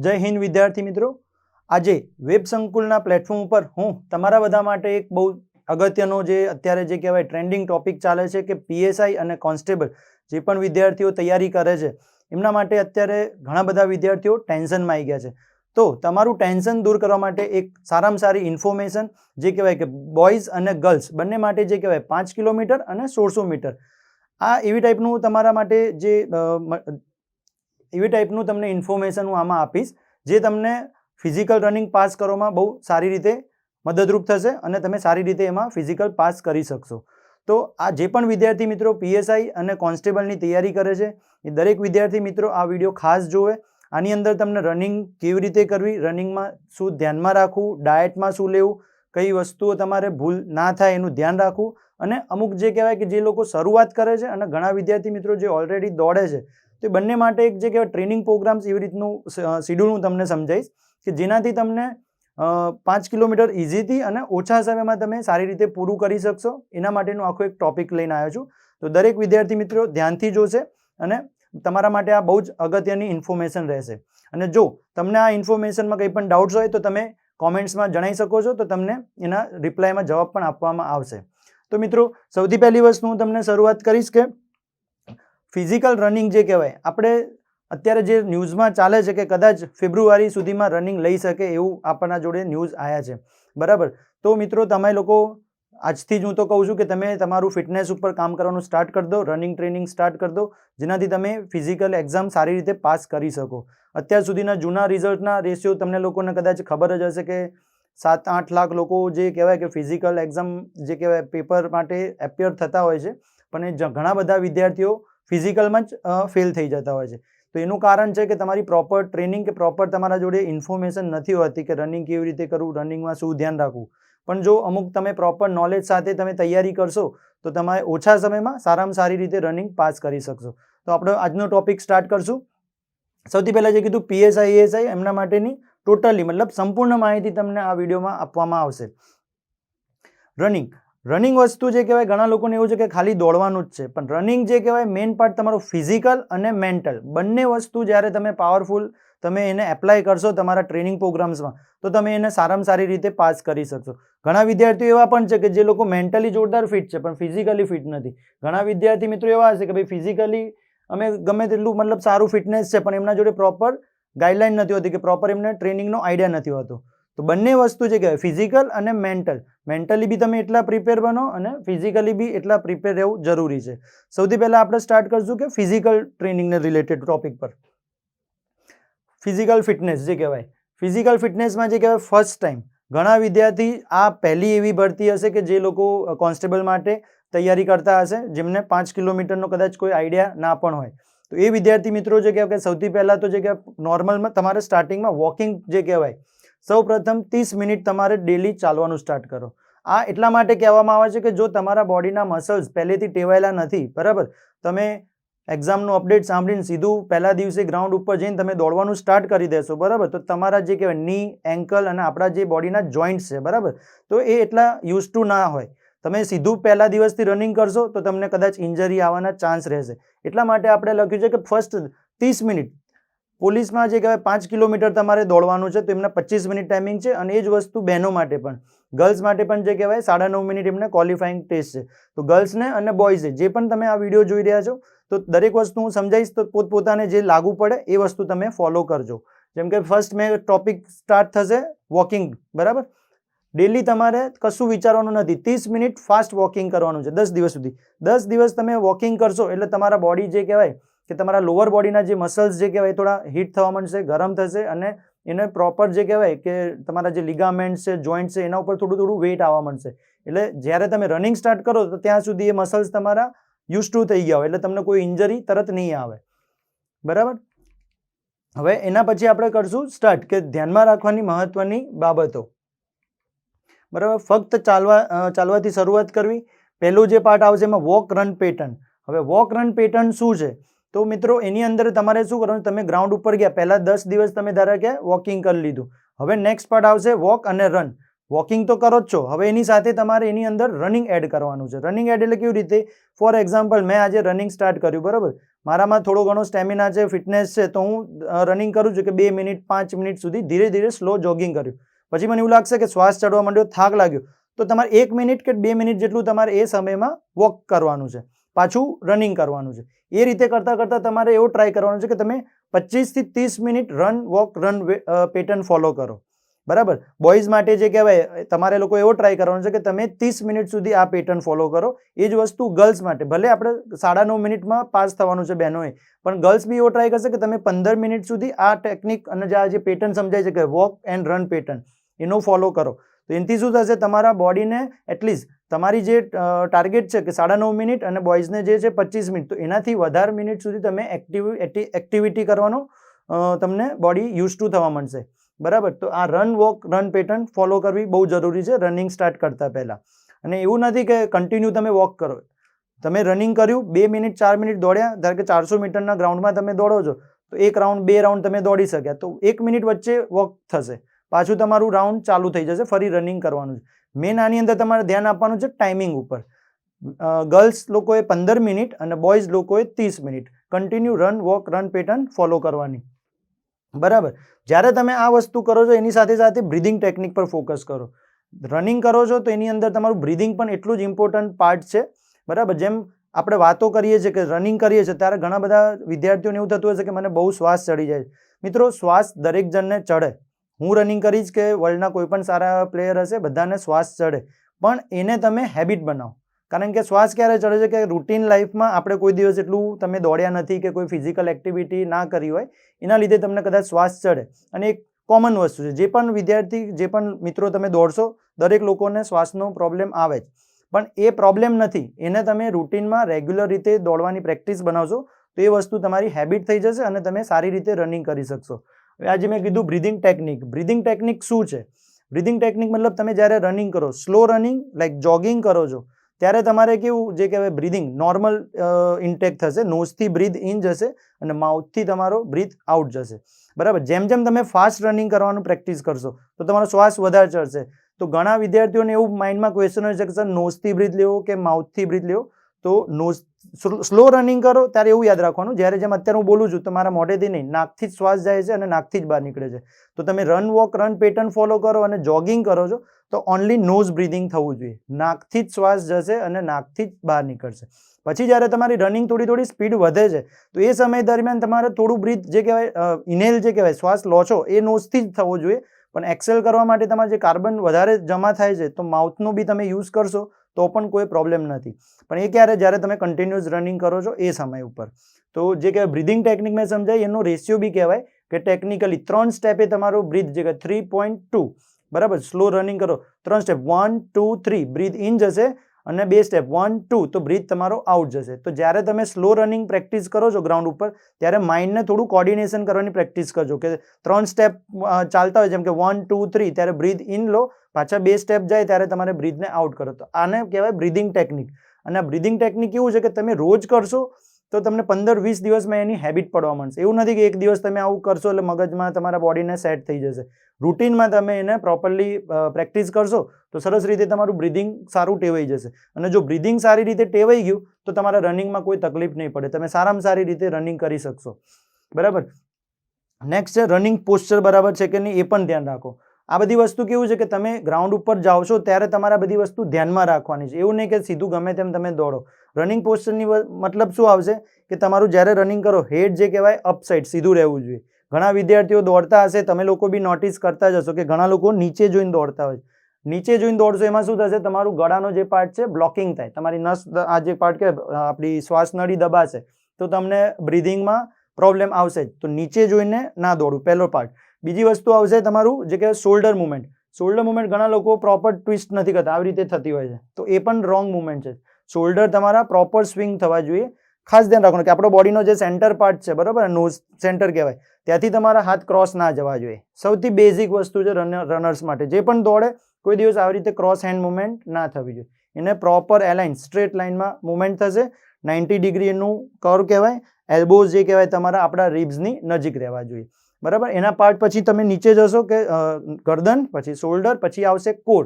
જય હિન્દ વિદ્યાર્થી મિત્રો, આજે વેબ સંકુલના પ્લેટફોર્મ ઉપર હું તમારા બધા માટે એક બહુ અગત્યનો જે અત્યારે જે કહેવાય ટ્રેન્ડિંગ ટોપિક ચાલે છે કે પીએસઆઈ અને કોન્સ્ટેબલ જે પણ વિદ્યાર્થીઓ તૈયારી કરે છે એમના માટે અત્યારે ઘણા બધા વિદ્યાર્થીઓ ટેન્શનમાં આવી ગયા છે. તો તમારું ટેન્શન દૂર કરવા માટે એક સારામાં સારી ઇન્ફોર્મેશન જે કહેવાય કે બોયઝ અને ગર્લ્સ બંને માટે જે કહેવાય 5 કિલોમીટર અને 1600 મીટર આ એવી ટાઈપનું તમારા માટે જે એવી ટાઈપનું તમને ઇન્ફોર્મેશન હું આમાં આપીશ જે તમને ફિઝિકલ રનિંગ પાસ કરવામાં બહુ સારી રીતે મદદરૂપ થશે અને તમે સારી રીતે એમાં ફિઝિકલ પાસ કરી શકશો. તો આ જે પણ વિદ્યાર્થી મિત્રો પીએસઆઈ અને કોન્સ્ટેબલની તૈયારી કરે છે એ દરેક વિદ્યાર્થી મિત્રો આ વિડીયો ખાસ જોવે. આની અંદર તમને રનિંગ કેવી રીતે કરવી, રનિંગમાં શું ધ્યાનમાં રાખવું, ડાયટમાં શું લેવું, કઈ વસ્તુઓ તમારે ભૂલ ના થાય એનું ધ્યાન રાખવું અને અમુક જે કહેવાય કે જે લોકો શરૂઆત કરે છે અને ઘણા વિદ્યાર્થી મિત્રો જે ઓલરેડી દોડે છે તો બંને માટે એક જે કહેવાય ટ્રેનિંગ પ્રોગ્રામ્સ એવી રીતનું શિડ્યુલ હું તમને સમજાવીશ કે જેનાથી તમને 5 કિલોમીટર ઇઝીથી અને ઓછા સમયમાં તમે સારી રીતે પૂરું કરી શકશો. એના માટેનું આખો એક ટોપિક લઈને આવ્યો છું. તો દરેક વિદ્યાર્થી મિત્રો ધ્યાનથી જોશે અને તમારા માટે આ બહુ જ અગત્યની ઇન્ફોર્મેશન રહેશે. અને જો તમને આ ઇન્ફોર્મેશનમાં કંઈ પણ ડાઉટ્સ હોય તો તમે કોમેન્ટ્સમાં જણાવી શકો છો, તો તમને એના રિપ્લાયમાં જવાબ પણ આપવામાં આવશે. તો મિત્રો સૌથી પહેલી વસ્તુ હું તમને શરૂઆત કરીશ કે ફિઝિકલ રનિંગ જે કહેવાય આપણે અત્યારે જે ન્યૂઝમાં ચાલે છે કે કદાચ ફેબ્રુઆરી સુધીમાં રનિંગ લઈ શકે એવું આપણા જોડે ન્યૂઝ આવ્યા છે, બરાબર. તો મિત્રો તમે લોકો આજથી જ હું તો કહું છું કે તમે તમારું ફિટનેસ ઉપર કામ કરવાનું સ્ટાર્ટ કરી દો, રનિંગ ટ્રેનિંગ સ્ટાર્ટ કરી દો, જેનાથી તમે ફિઝિકલ એક્ઝામ સારી રીતે પાસ કરી શકો. અત્યાર સુધીના જૂના રિઝલ્ટના રેશિયો તમને લોકોને કદાચ ખબર જ હશે કે 7-8 લાખ લોકો જે કહેવાય કે ફિઝિકલ એક્ઝામ જે કહેવાય પેપર માટે એપિયર થતા હોય છે, પણ એ ઘણા બધા વિદ્યાર્થીઓ ફિઝિકલમાં જ ફેલ થઈ જતા હોય છે. તો એનું કારણ છે કે તમારી પ્રોપર ટ્રેનિંગ કે પ્રોપર તમારા જોડે ઇન્ફોર્મેશન નથી હોતી કે રનિંગ કેવી રીતે કરવું, રનિંગમાં શું ધ્યાન રાખવું. પણ જો અમુક તમે પ્રોપર નોલેજ સાથે તમે તૈયારી કરશો તો તમે ઓછા સમયમાં સારામાં સારી રીતે રનિંગ પાસ કરી શકશો. તો આપણે આજનો ટોપિક સ્ટાર્ટ કરશું. સૌથી પહેલાં જે કીધું પીએસઆઈ એએસઆઈ એમના માટેની ટોટલી મતલબ સંપૂર્ણ માહિતી તમને આ વિડીયોમાં આપવામાં આવશે. રનિંગ વસ્તુ જે કહેવાય ઘણા લોકોને એવું છે કે ખાલી દોડવાનું જ છે, પણ રનિંગ જે કહેવાય મેઇન પાર્ટ તમારો ફિઝિકલ અને મેન્ટલ બંને વસ્તુ જ્યારે તમે પાવરફુલ તમે એને એપ્લાય કરશો તમારા ટ્રેનિંગ પ્રોગ્રામ્સમાં તો તમે એને સારામાં સારી રીતે પાસ કરી શકશો. ઘણા વિદ્યાર્થીઓ એવા પણ છે કે જે લોકો મેન્ટલી જોરદાર ફિટ છે પણ ફિઝિકલી ફિટ નથી. ઘણા વિદ્યાર્થી મિત્રો એવા હશે કે ભાઈ ફિઝિકલી અમે ગમે તેટલું મતલબ સારું ફિટનેસ છે પણ એમના જોડે પ્રોપર ગાઈડલાઈન નથી હોતી કે પ્રોપર એમને ટ્રેનિંગનો આઈડિયા નથી હોતો. તો બંને વસ્તુ જે કહેવાય ફિઝિકલ અને મેન્ટલી બી તમે એટલા પ્રિપેર બનો અને ફિઝિકલી બી એટલા પ્રિપેર રહેવું જરૂરી છે. સૌથી પહેલાં આપણે સ્ટાર્ટ કરશું કે ફિઝિકલ ટ્રેનિંગને રિલેટેડ ટોપિક પર. ફિઝિકલ ફિટનેસ જે કહેવાય, ફિઝિકલ ફિટનેસમાં જે કહેવાય ફર્સ્ટ ટાઈમ ઘણા વિદ્યાર્થી આ પહેલી એવી ભરતી હશે કે જે લોકો કોન્સ્ટેબલ માટે તૈયારી કરતા હશે જેમને 5 કિલોમીટરનો કદાચ કોઈ આઈડિયા ના પણ હોય. તો એ વિદ્યાર્થી મિત્રો જે કહેવાય કે સૌથી પહેલાં તો જે કહેવાય નોર્મલમાં તમારે સ્ટાર્ટિંગમાં વોકિંગ જે કહેવાય સૌ પ્રથમ 30 મિનિટ તમારે ડેલી ચાલવાનું સ્ટાર્ટ કરો. આ એટલા માટે કહેવામાં આવે છે કે જો તમારા બોડીના મસલ્સ પહેલેથી ટેવાયેલા નથી, બરાબર, તમે એક્ઝામનું અપડેટ સાંભળીને સીધું પહેલા દિવસે ગ્રાઉન્ડ ઉપર જઈને તમે દોડવાનું સ્ટાર્ટ કરી દેશો, બરાબર, તો તમારા જે કહેવાય ની, એન્કલ અને આપણા જે બોડીના જોઈન્ટ્સ છે, બરાબર, તો એ એટલા યુઝ ટુ ના હોય. તમે સીધું પહેલા દિવસથી રનિંગ કરશો તો તમને કદાચ ઇન્જરી આવવાના ચાન્સ રહેશે. એટલા માટે આપણે લખ્યું છે કે ફર્સ્ટ 30 મિનિટ પોલીસમાં જે કહેવાય 5 કિલોમીટર તમારે દોડવાનું છે તો એમને 25 મિનિટ ટાઈમિંગ છે અને એ જ વસ્તુ બહેનો માટે પણ, ગર્લ્સ માટે પણ જે કહેવાય 9.5 મિનિટ એમને ક્વોલિફાઈંગ ટેસ્ટ છે. તો ગર્લ્સને અને બોયઝે જે પણ તમે આ વિડીયો જોઈ રહ્યા છો તો દરેક વસ્તુ હું સમજાવીશ તો પોતપોતાને જે લાગુ પડે એ વસ્તુ તમે ફોલો કરજો. જેમ કે ફર્સ્ટ મેં ટોપિક સ્ટાર્ટ થશે વોકિંગ, બરાબર. ડેલી તમારે કશું વિચારવાનું નથી, 30 મિનિટ ફાસ્ટ વોકિંગ કરવાનું છે 10 દિવસ સુધી. 10 દિવસ તમે વોકિંગ કરશો એટલે તમારા બોડી જે કહેવાય કે તમારા લોઅર બોડીના જે મસલ્સ જે કહેવાય થોડા હીટ થવા માંડશે, ગરમ થશે અને એને પ્રોપર જે કહેવાય કે તમારા જે લિગામેન્ટ્સ છે, જોઈન્ટ છે એના ઉપર થોડું વેઇટ આવવા માંડશે. એટલે જ્યારે તમે રનિંગ સ્ટાર્ટ કરો તો ત્યાં સુધી એ મસલ્સ તમારા યુઝ ટુ થઈ ગયા હોય એટલે તમને કોઈ ઇન્જરી તરત નહીં આવે, બરાબર. હવે એના પછી આપણે કરશું સ્ટાર્ટ કે ધ્યાનમાં રાખવાની મહત્વની બાબતો, બરાબર. ફક્ત ચાલવાથી શરૂઆત કરવી. પહેલું જે પાર્ટ આવશે એમાં વોક રન પેટર્ન. હવે વોક રન પેટર્ન શું છે તો મિત્રો એની અંદર તમારે શું કરવાનું, તમે ગ્રાઉન્ડ ઉપર ગયા પહેલા 10 દિવસ તમે ધારો કે વોકિંગ કરી લીધું. હવે નેક્સ્ટ પાર્ટ આવશે વોક અને રન. વોકિંગ તો કરો જ છો, હવે એની સાથે તમારે એની અંદર રનિંગ એડ કરવાનું છે. રનિંગ એડ એટલે કેવી રીતે, ફોર એક્ઝામ્પલ મેં આજે રનિંગ સ્ટાર્ટ કર્યું, બરાબર, મારામાં થોડો ઘણો સ્ટેમિના છે, ફિટનેસ છે, તો હું રનિંગ કરું છું કે 2 મિનિટ 5 મિનિટ સુધી ધીરે ધીરે સ્લો જોગિંગ કર્યું. પછી મને એવું લાગશે કે શ્વાસ ચડવા માંડ્યો, થાક લાગ્યો, તો તમારે 1 મિનિટ કે 2 મિનિટ જેટલું તમારે એ સમયમાં વોક કરવાનું છે, પાછું રનિંગ કરવાનું છે. એ રીતે કરતાં કરતાં તમારે એવો ટ્રાય કરવાનો છે કે તમે 25 થી 30 મિનિટ રન પેટર્ન ફોલો કરો. બરાબર. બોયઝ માટે જે કહેવાય તમારે લોકો એવો ટ્રાય કરવાનો છે કે તમે 30 મિનિટ સુધી આ પેટર્ન ફોલો કરો. એ જ વસ્તુ ગર્લ્સ માટે, ભલે આપણે 9.5 મિનિટમાં પાસ થવાનું છે બહેનોએ, પણ ગર્લ્સ બી એવો ટ્રાય કરશે કે તમે 15 મિનિટ સુધી આ ટેકનિક અને જે પેટર્ન સમજાય છે કે વોક એન્ડ રન પેટર્ન, એનો ફોલો કરો. તો એનાથી શું થશે, તમારા બોડીને એટલીસ્ટ તમારી જે ટાર્ગેટ છે કે 9.5 મિનિટ અને બોયઝને જે છે 25 મિનિટ, તો એનાથી વધારે મિનિટ સુધી તમે એક્ટિવિટી કરવાનો તમને બોડી યુઝ ટુ થવા મળશે. બરાબર. તો આ રન પેટર્ન ફોલો કરવી બહુ જરૂરી છે રનિંગ સ્ટાર્ટ કરતા પહેલા. અને એવું નથી કે કન્ટિન્યુ તમે વોક કરો. તમે રનિંગ કર્યું, 2 મિનિટ 4 મિનિટ દોડ્યા, ધારો કે 400 મીટરના ગ્રાઉન્ડમાં તમે દોડો છો, તો 1 રાઉન્ડ 2 રાઉન્ડ તમે દોડી શક્યા, તો 1 મિનિટ વચ્ચે વોક થશે, પાછું તમારું રાઉન્ડ ચાલુ થઈ જશે, ફરી રનિંગ કરવાનું છે. મેન આની અંદર તમારે ધ્યાન આપવાનું છે ટાઈમિંગ ઉપર. ગર્લ્સ લોકોએ 15 મિનિટ અને બોયઝ લોકોએ 30 minute continue run pattern follow કરવાની. બરાબર. જ્યારે તમે આ વસ્તુ કરો છો એની સાથે સાથે બ્રીધિંગ ટેકનિક પર ફોકસ કરો. રનિંગ કરો છો તો એની અંદર તમારું બ્રીધિંગ પણ એટલું જ ઇમ્પોર્ટન્ટ પાર્ટ છે. બરાબર. જેમ આપણે વાતો કરીએ છીએ કે રનિંગ કરીએ છીએ ત્યારે ઘણા બધા વિદ્યાર્થીઓને એવું થતું હશે કે મને બહુ શ્વાસ ચડી જાય. મિત્રો, શ્વાસ દરેક જણને ચડે. હું રનિંગ કરીશ કે વર્લ્ડના કોઈ પણ સારા પ્લેયર હશે, બધાને શ્વાસ ચડે, પણ એને તમે હેબિટ બનાવો. કારણ કે શ્વાસ ક્યારે ચડે છે કે રૂટીન લાઈફમાં આપણે કોઈ દિવસ એટલું તમે દોડ્યા નથી કે કોઈ ફિઝિકલ એક્ટિવિટી ના કરી હોય, એના લીધે તમને કદાચ શ્વાસ ચડે. અને એક કોમન વસ્તુ છે, જે પણ વિદ્યાર્થી, જે પણ મિત્રો તમે દોડશો, દરેક લોકોને શ્વાસનો પ્રોબ્લેમ આવે જ, પણ એ પ્રોબ્લેમ નથી. એને તમે રૂટીનમાં રેગ્યુલર રીતે દોડવાની પ્રેક્ટિસ બનાવશો તો એ વસ્તુ તમારી હેબિટ થઈ જશે અને તમે સારી રીતે રનિંગ કરી શકશો. હવે આજે મેં કીધું બ્રીધિંગ ટેકનિક. બ્રીધિંગ ટેકનિક શું છે? બ્રીધિંગ ટેકનિક મતલબ તમે જ્યારે રનિંગ કરો, સ્લો રનિંગ લાઈક જોગિંગ કરો છો, ત્યારે તમારે કેવું જે કહેવાય બ્રીધિંગ નોર્મલ ઇન્ટેક થશે, નોઝથી બ્રીથ ઇન જશે અને માઉથથી તમારો બ્રીથ આઉટ જશે. બરાબર. જેમ જેમ તમે ફાસ્ટ રનિંગ કરવાનું પ્રેક્ટિસ કરશો તો તમારો શ્વાસ વધારે ચડશે. તો ઘણા વિદ્યાર્થીઓને એવું માઇન્ડમાં ક્વેશ્ચન હોય છે કે સર નોઝથી બ્રીથ લેવો કે માઉથથી બ્રીથ લેવો. તો સ્લો રનિંગ કરો ત્યારે એવું યાદ રાખવાનું, જ્યારે જેમ અત્યારે હું બોલું છું તો મારા મોઢેથી નહીં, નાકથી જ શ્વાસ જાય છે અને નાકથી જ બહાર નીકળે છે. તો તમે રન પેટર્ન ફોલો કરો અને જોગિંગ કરો છો તો ઓનલી નોઝ બ્રીધિંગ થવું જોઈએ. નાકથી જ શ્વાસ જશે અને નાકથી જ બહાર નીકળશે. પછી જ્યારે તમારી રનિંગ થોડી સ્પીડ વધે છે તો એ સમય દરમિયાન તમારે થોડું બ્રીથ જે કહેવાય ઇનહેલ જે કહેવાય શ્વાસ લો છો એ નોઝથી જ થવો જોઈએ. પણ એક્સેલ કરવા માટે તમારે જે કાર્બન વધારે જમા થાય છે તો માઉથનો બી તમે યુઝ કરશો તો પણ કોઈ પ્રોબ્લેમ નથી. પણ એ ક્યારે, જ્યારે તમે કન્ટિન્યુઅસ રનિંગ કરો છો એ સમય ઉપર. તો જે કહેવાય બ્રીધિંગ ટેકનિક મેં સમજાય, એનો રેશિયો બી કહેવાય કે ટેકનિકલી 3 સ્ટેપે તમારું બ્રીથ જે 3.2. બરાબર. સ્લો રનિંગ કરો 3 સ્ટેપ, 1 2 3 બ્રીથ ઇન જશે અને 2 સ્ટેપ 1 2 તો બ્રીથ તમારો આઉટ જશે. તો જ્યારે તમે સ્લો રનિંગ પ્રેક્ટિસ કરો છો ગ્રાઉન્ડ ઉપર ત્યારે માઇન્ડને થોડું કોર્ડિનેશન કરવાની પ્રેક્ટિસ કરજો કે 3 સ્ટેપ ચાલતા હોય જેમ કે 1 2 3 ત્યારે બ્રીથ ઇન લો, પાછા 2 સ્ટેપ જાય ત્યારે તમારે બ્રીથને આઉટ કરો. તો આને કહેવાય બ્રીધિંગ ટેકનિક. અને આ બ્રીધિંગ ટેકનિક એવું છે કે તમે રોજ કરશો તો તમને 15-20 દિવસમાં એની હેબિટ પડવા માંડશે. એવું નથી કે એક દિવસ તમે આવું કરશો એટલે મગજમાં તમારા બોડીને સેટ થઈ જશે. રૂટીનમાં તમે એને પ્રોપરલી પ્રેક્ટિસ કરશો તો સરસ રીતે તમારું બ્રીધિંગ સારું ટેવાઈ જશે. અને જો બ્રીધિંગ સારી રીતે ટેવાઈ ગયું તો તમારા રનિંગમાં કોઈ તકલીફ નહીં પડે, તમે સારામાં સારી રીતે રનિંગ કરી શકશો. બરાબર. નેક્સ્ટ છે રનિંગ પોસ્ચર બરાબર છે કે નહીં એ પણ ધ્યાન રાખો. આ બધી વસ્તુ કેવું છે કે તમે ગ્રાઉન્ડ ઉપર જાઓ છો ત્યારે તમારે બધી વસ્તુ ધ્યાનમાં રાખવાની છે. એવું નહીં કે સીધું ગમે તેમ તમે દોડો. રનિંગ પોસ્ચરની મતલબ શું આવશે કે તમારું જ્યારે રનિંગ કરો હેડ જે કહેવાય અપ સાઈડ સીધું રહેવું જોઈએ. ઘણા વિદ્યાર્થીઓ દોડતા હશે, તમે લોકો બી નોટિસ કરતા જ હશો કે ઘણા લોકો નીચે જોઈને દોડતા હોય. નીચે જોઈને દોડશો એમાં શું થશે, તમારું ગળાનો જે પાર્ટ છે બ્લોકિંગ થાય, તમારી નસ, આ જે પાર્ટ કે આપણી શ્વાસ નળી દબાશે તો તમને બ્રીધિંગમાં પ્રોબ્લેમ આવશે જ. તો નીચે જોઈને ના દોડવું, પહેલો પાર્ટ. બીજી વસ્તુ આવશે તમારું જે કહેવાય શોલ્ડર મુવમેન્ટ. શોલ્ડર મુવમેન્ટ ઘણા લોકો પ્રોપર ટ્વિસ્ટ નથી કરતા, આવી રીતે થતી હોય છે, તો એ પણ રોંગ મુવમેન્ટ છે. શોલ્ડર તમારા પ્રોપર સ્વિંગ થવા જોઈએ. ખાસ ધ્યાન રાખવાનું કે આપણો બોડીનો જે સેન્ટર પાર્ટ છે, બરાબર, નોઝ સેન્ટર કહેવાય, ત્યાંથી તમારા હાથ ક્રોસ ના જવા જોઈએ. સૌથી બેઝિક વસ્તુ છે રનર્સ માટે. જે પણ દોડે કોઈ દિવસ આવી રીતે ક્રોસ હેન્ડ મુવમેન્ટ ના થવી જોઈએ. એને પ્રોપર એલાઇન સ્ટ્રેટ લાઇનમાં મુવમેન્ટ થશે. 90 ડિગ્રી એનું કર્વ કહેવાય. એલ્બોઝ જે કહેવાય તમારા આપણા રિબ્સની નજીક રહેવા જોઈએ. બરાબર. એના પાર્ટ પછી તમે નીચે જશો કે ગરદન, પછી શોલ્ડર, પછી આવશે કોર.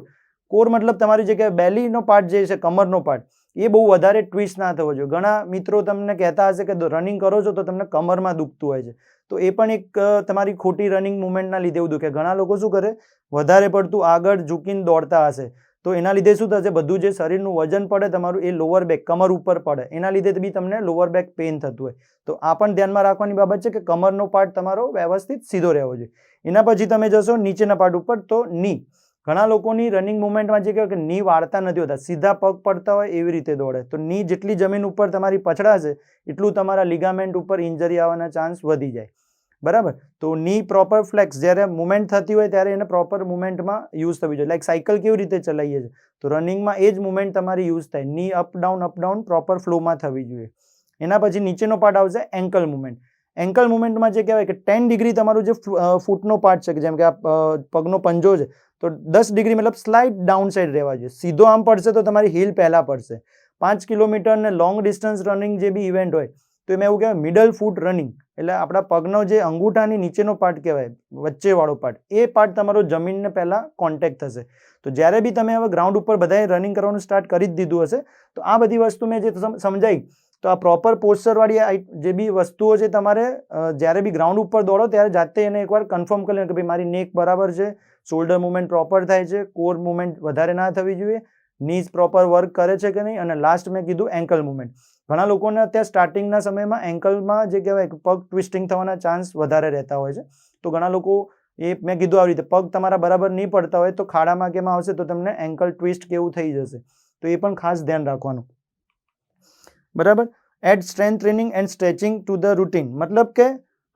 કોર મતલબ તમારી જે કે બેલીનો પાર્ટ જે છે, કમરનો પાર્ટ, એ બહુ વધારે ટ્વિસ્ટ ના થવો જોઈએ. ઘણા મિત્રો તમને કહેતા હશે કે રનિંગ કરો છો તો તમને કમરમાં દુખતું હોય છે, તો એ પણ એક તમારી ખોટી રનિંગ મુવમેન્ટના લીધે એવું દુખે. ઘણા લોકો શું કરે, વધારે પડતું આગળ ઝૂકીને દોડતા હશે, તો એના લીધે શું થશે, બધું જે શરીરનું વજન પડે તમારું એ લોઅર બેક કમર ઉપર પડે, એના લીધે બી તમને લોઅર બેક પેઇન થતું હોય. તો આ પણ ધ્યાનમાં રાખવાની બાબત છે કે કમરનો પાર્ટ તમારો વ્યવસ્થિત સીધો રહેવો જોઈએ. એના પછી તમે જશો નીચેના પાર્ટ ઉપર, તો ની. ઘણા લોકોની રનિંગ મુવમેન્ટમાં જે કહેવાય કે ની વાળતા નથી હોતા, સીધા પગ પડતા હોય એવી રીતે દોડે, તો ની જેટલી જમીન ઉપર તમારી પછડાશે એટલું તમારા લિગામેન્ટ ઉપર ઇન્જરી આવવાના ચાન્સ વધી જાય. બરાબર. તો ની પ્રોપર ફ્લેક્સ, જ્યારે મુવમેન્ટ થતી હોય ત્યારે એને પ્રોપર મુવમેન્ટમાં યુઝ થવી જોઈએ. લાઈક સાયકલ કેવી રીતે ચલાવીએ છીએ, તો રનિંગમાં એ જ મુવમેન્ટ તમારી યુઝ થાય. ની અપ ડાઉન પ્રોપર ફ્લોમાં થવી જોઈએ. એના પછી નીચેનો પાર્ટ આવશે એન્કલ મુવમેન્ટ. એન્કલ મુવમેન્ટમાં જે કહેવાય કે 10 ડિગ્રી તમારું જે ફૂટનો પાર્ટ છે, જેમ કે આ પગનો પંજો છે, તો 10 ડિગ્રી મતલબ સ્લાઇડ ડાઉન સાઈડ રહેવા જોઈએ. સીધો આમ પડશે તો તમારી હીલ પહેલા પડશે. 5 કિલોમીટર ને લોંગ ડિસ્ટન્સ રનિંગ જે બી ઇવેન્ટ હોય તો એમાં એવું કહેવાય મિડલ ફૂટ રનિંગ, એટલે આપણા પગનો જે અંગૂઠાની નીચેનો પાર્ટ કહેવાય, વચ્ચેવાળો પાર્ટ, એ પાર્ટ તમારો જમીનને પહેલા કોન્ટેક્ટ થશે. તો જ્યારે બી તમે હવે ગ્રાઉન્ડ ઉપર બધાએ રનિંગ કરવાનું સ્ટાર્ટ કરી જ દીધું હશે, તો આ બધી વસ્તુ મેં જે સમજાઈ, તો આ પ્રોપર પોસ્ચરવાળી જે બી વસ્તુઓ છે તમારે જ્યારે બી ગ્રાઉન્ડ ઉપર દોડો ત્યારે જાતે એને એકવાર કન્ફર્મ કરી લો કે ભાઈ મારી નેક બરાબર છે, શોલ્ડર મુવમેન્ટ પ્રોપર થાય છે, કોર મુવમેન્ટ વધારે ના થવી જોઈએ, નીઝ પ્રોપર વર્ક કરે છે કે નહીં, અને લાસ્ટ મેં કીધું એન્કલ મુવમેન્ટ. ઘણા લોકોને અત્યારે સ્ટાર્ટિંગના સમયમાં એન્કલમાં જે કહેવાય પગ ટ્વિસ્ટિંગ થવાના ચાન્સ વધારે રહેતા હોય છે. તો ઘણા લોકો એ મેં કીધું આવી રીતે પગ તમારા બરાબર નહીં પડતા હોય તો ખાડામાં કેમાં આવશે તો તમને એન્કલ ટ્વિસ્ટ કેવું થઈ જશે. તો એ પણ ખાસ ધ્યાન રાખવાનું. બરાબર. Add strength training and stretching to the routine. મતલબ કે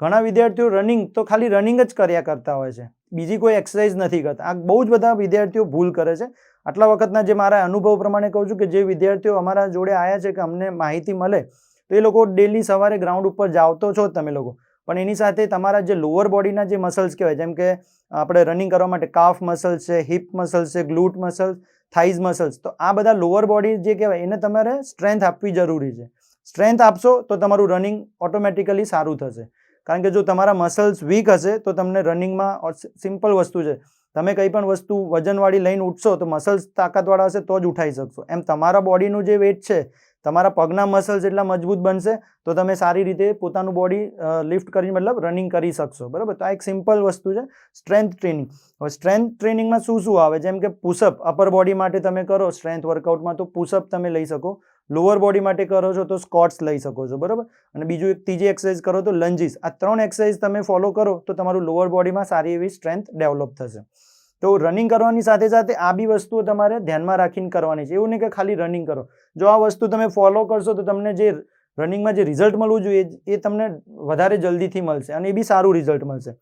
ઘણા વિદ્યાર્થીઓ રનિંગ તો ખાલી રનિંગ જ કર્યા કરતા હોય છે, બીજી કોઈ એક્સરસાઇઝ નથી કરતા. આ બહુ જ બધા વિદ્યાર્થીઓ ભૂલ કરે છે. આટલા વખતના જે મારા અનુભવ પ્રમાણે કહું છું કે જે વિદ્યાર્થીઓ અમારા જોડે આવ્યા છે કે અમને માહિતી મળે, તો એ લોકો ડેલી સવારે ગ્રાઉન્ડ ઉપર જાઓ તો છો તમે લોકો, પણ એની સાથે તમારા જે લોઅર બોડીના જે મસલ્સ કહેવાય, જેમ કે આપણે રનિંગ કરવા માટે કાફ મસલ્સ છે, હિપ મસલ્સ છે, ગ્લુટ મસલ્સ, થાઇઝ મસલ્સ, તો આ બધા લોઅર બોડી જે કહેવાય એને તમારે સ્ટ્રેન્થ આપવી જરૂરી છે. સ્ટ્રેન્થ આપશો તો તમારું રનિંગ ઓટોમેટિકલી સારું થશે. કારણ કે જો તમારા મસલ્સ વીક હશે તો તમને રનિંગમાં સિમ્પલ વસ્તુ છે, તમે કંઈ પણ વસ્તુ વજનવાળી લઈને ઉઠશો તો મસલ્સ તાકાતવાળા હશે તો જ ઉઠાઈ શકશો. એમ તમારા બોડીનું જે વેટ છે, તમારા પગના મસલ્સ એટલા મજબૂત બનશે તો તમે સારી રીતે પોતાનું બોડી લિફ્ટ કરી મતલબ રનિંગ કરી શકશો. બરાબર. તો આ એક સિમ્પલ વસ્તુ છે સ્ટ્રેન્થ ટ્રેનિંગ. હવે સ્ટ્રેન્થ ટ્રેનિંગમાં શું શું આવે, જેમ કે પુશઅપ અપર બોડી માટે તમે કરો સ્ટ્રેન્થ વર્કઆઉટમાં તો પુશઅપ તમે લઈ શકો, લોઅર બોડી માટે કરો છો તો સ્કોટ્સ લઈ શકો છો. બરાબર. અને બીજું એક ત્રીજી એક્સરસાઇઝ કરો તો લંજીસ. આ 3 એક્સરસાઇઝ તમે ફોલો કરો તો તમારું લોઅર બોડીમાં સારી એવી સ્ટ્રેન્થ ડેવલપ થશે. તો રનિંગ કરવાની સાથે સાથે આ બી વસ્તુઓ તમારે ધ્યાનમાં રાખીને કરવાની છે. એવું નહીં કે ખાલી રનિંગ કરો. જો આ વસ્તુ તમે ફોલો કરશો તો તમને જે રનિંગમાં જે રિઝલ્ટ મળવું જોઈએ એ તમને વધારે જલ્દીથી મળશે અને એ બી સારું રિઝલ્ટ મળશે.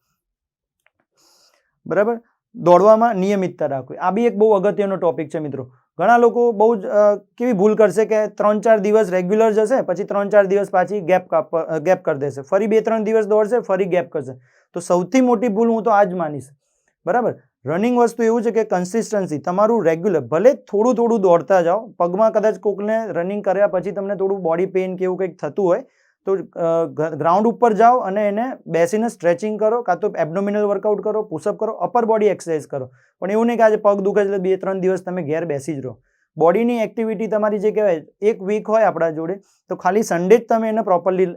બરાબર. દોડવામાં નિયમિતતા રાખવી, આ બી એક બહુ અગત્યનો ટોપિક છે મિત્રો. ઘણા લોકો બહુ જ કેવી ભૂલ કરશે કે 3-4 દિવસ રેગ્યુલર જશે, પછી 3-4 દિવસ પાછી ગેપ કરી દેશે, ફરી 2-3 દિવસ દોડશે, ફરી ગેપ કરશે. તો સૌથી મોટી ભૂલ હું તો આ જ માનીશ. બરાબર. રનિંગ વસ્તુ એવું છે કે કન્સિસ્ટન્સી, તમારું રેગ્યુલર, ભલે થોડું દોડતા જાઓ, પગમાં કદાચ કોકને રનિંગ કર્યા પછી તમને થોડું બોડી પેઇન કે એવું કંઈક થતું હોય તો ગ્રાઉન્ડ ઉપર જાઓ અને એને બેસીને સ્ટ્રેચિંગ કરો, કાં તો એબડોમિનલ વર્કઆઉટ કરો, પુશઅપ કરો, અપર બોડી એક્સરસાઇઝ કરો. પણ એવું નહીં કે આજે પગ દુખે એટલે 2-3 દિવસ તમે ઘેર બેસી જ રહો. બોડીની એક્ટિવિટી તમારી જે કહેવાય એક વીક હોય આપણા જોડે તો ખાલી સન્ડે જ તમે એને પ્રોપરલી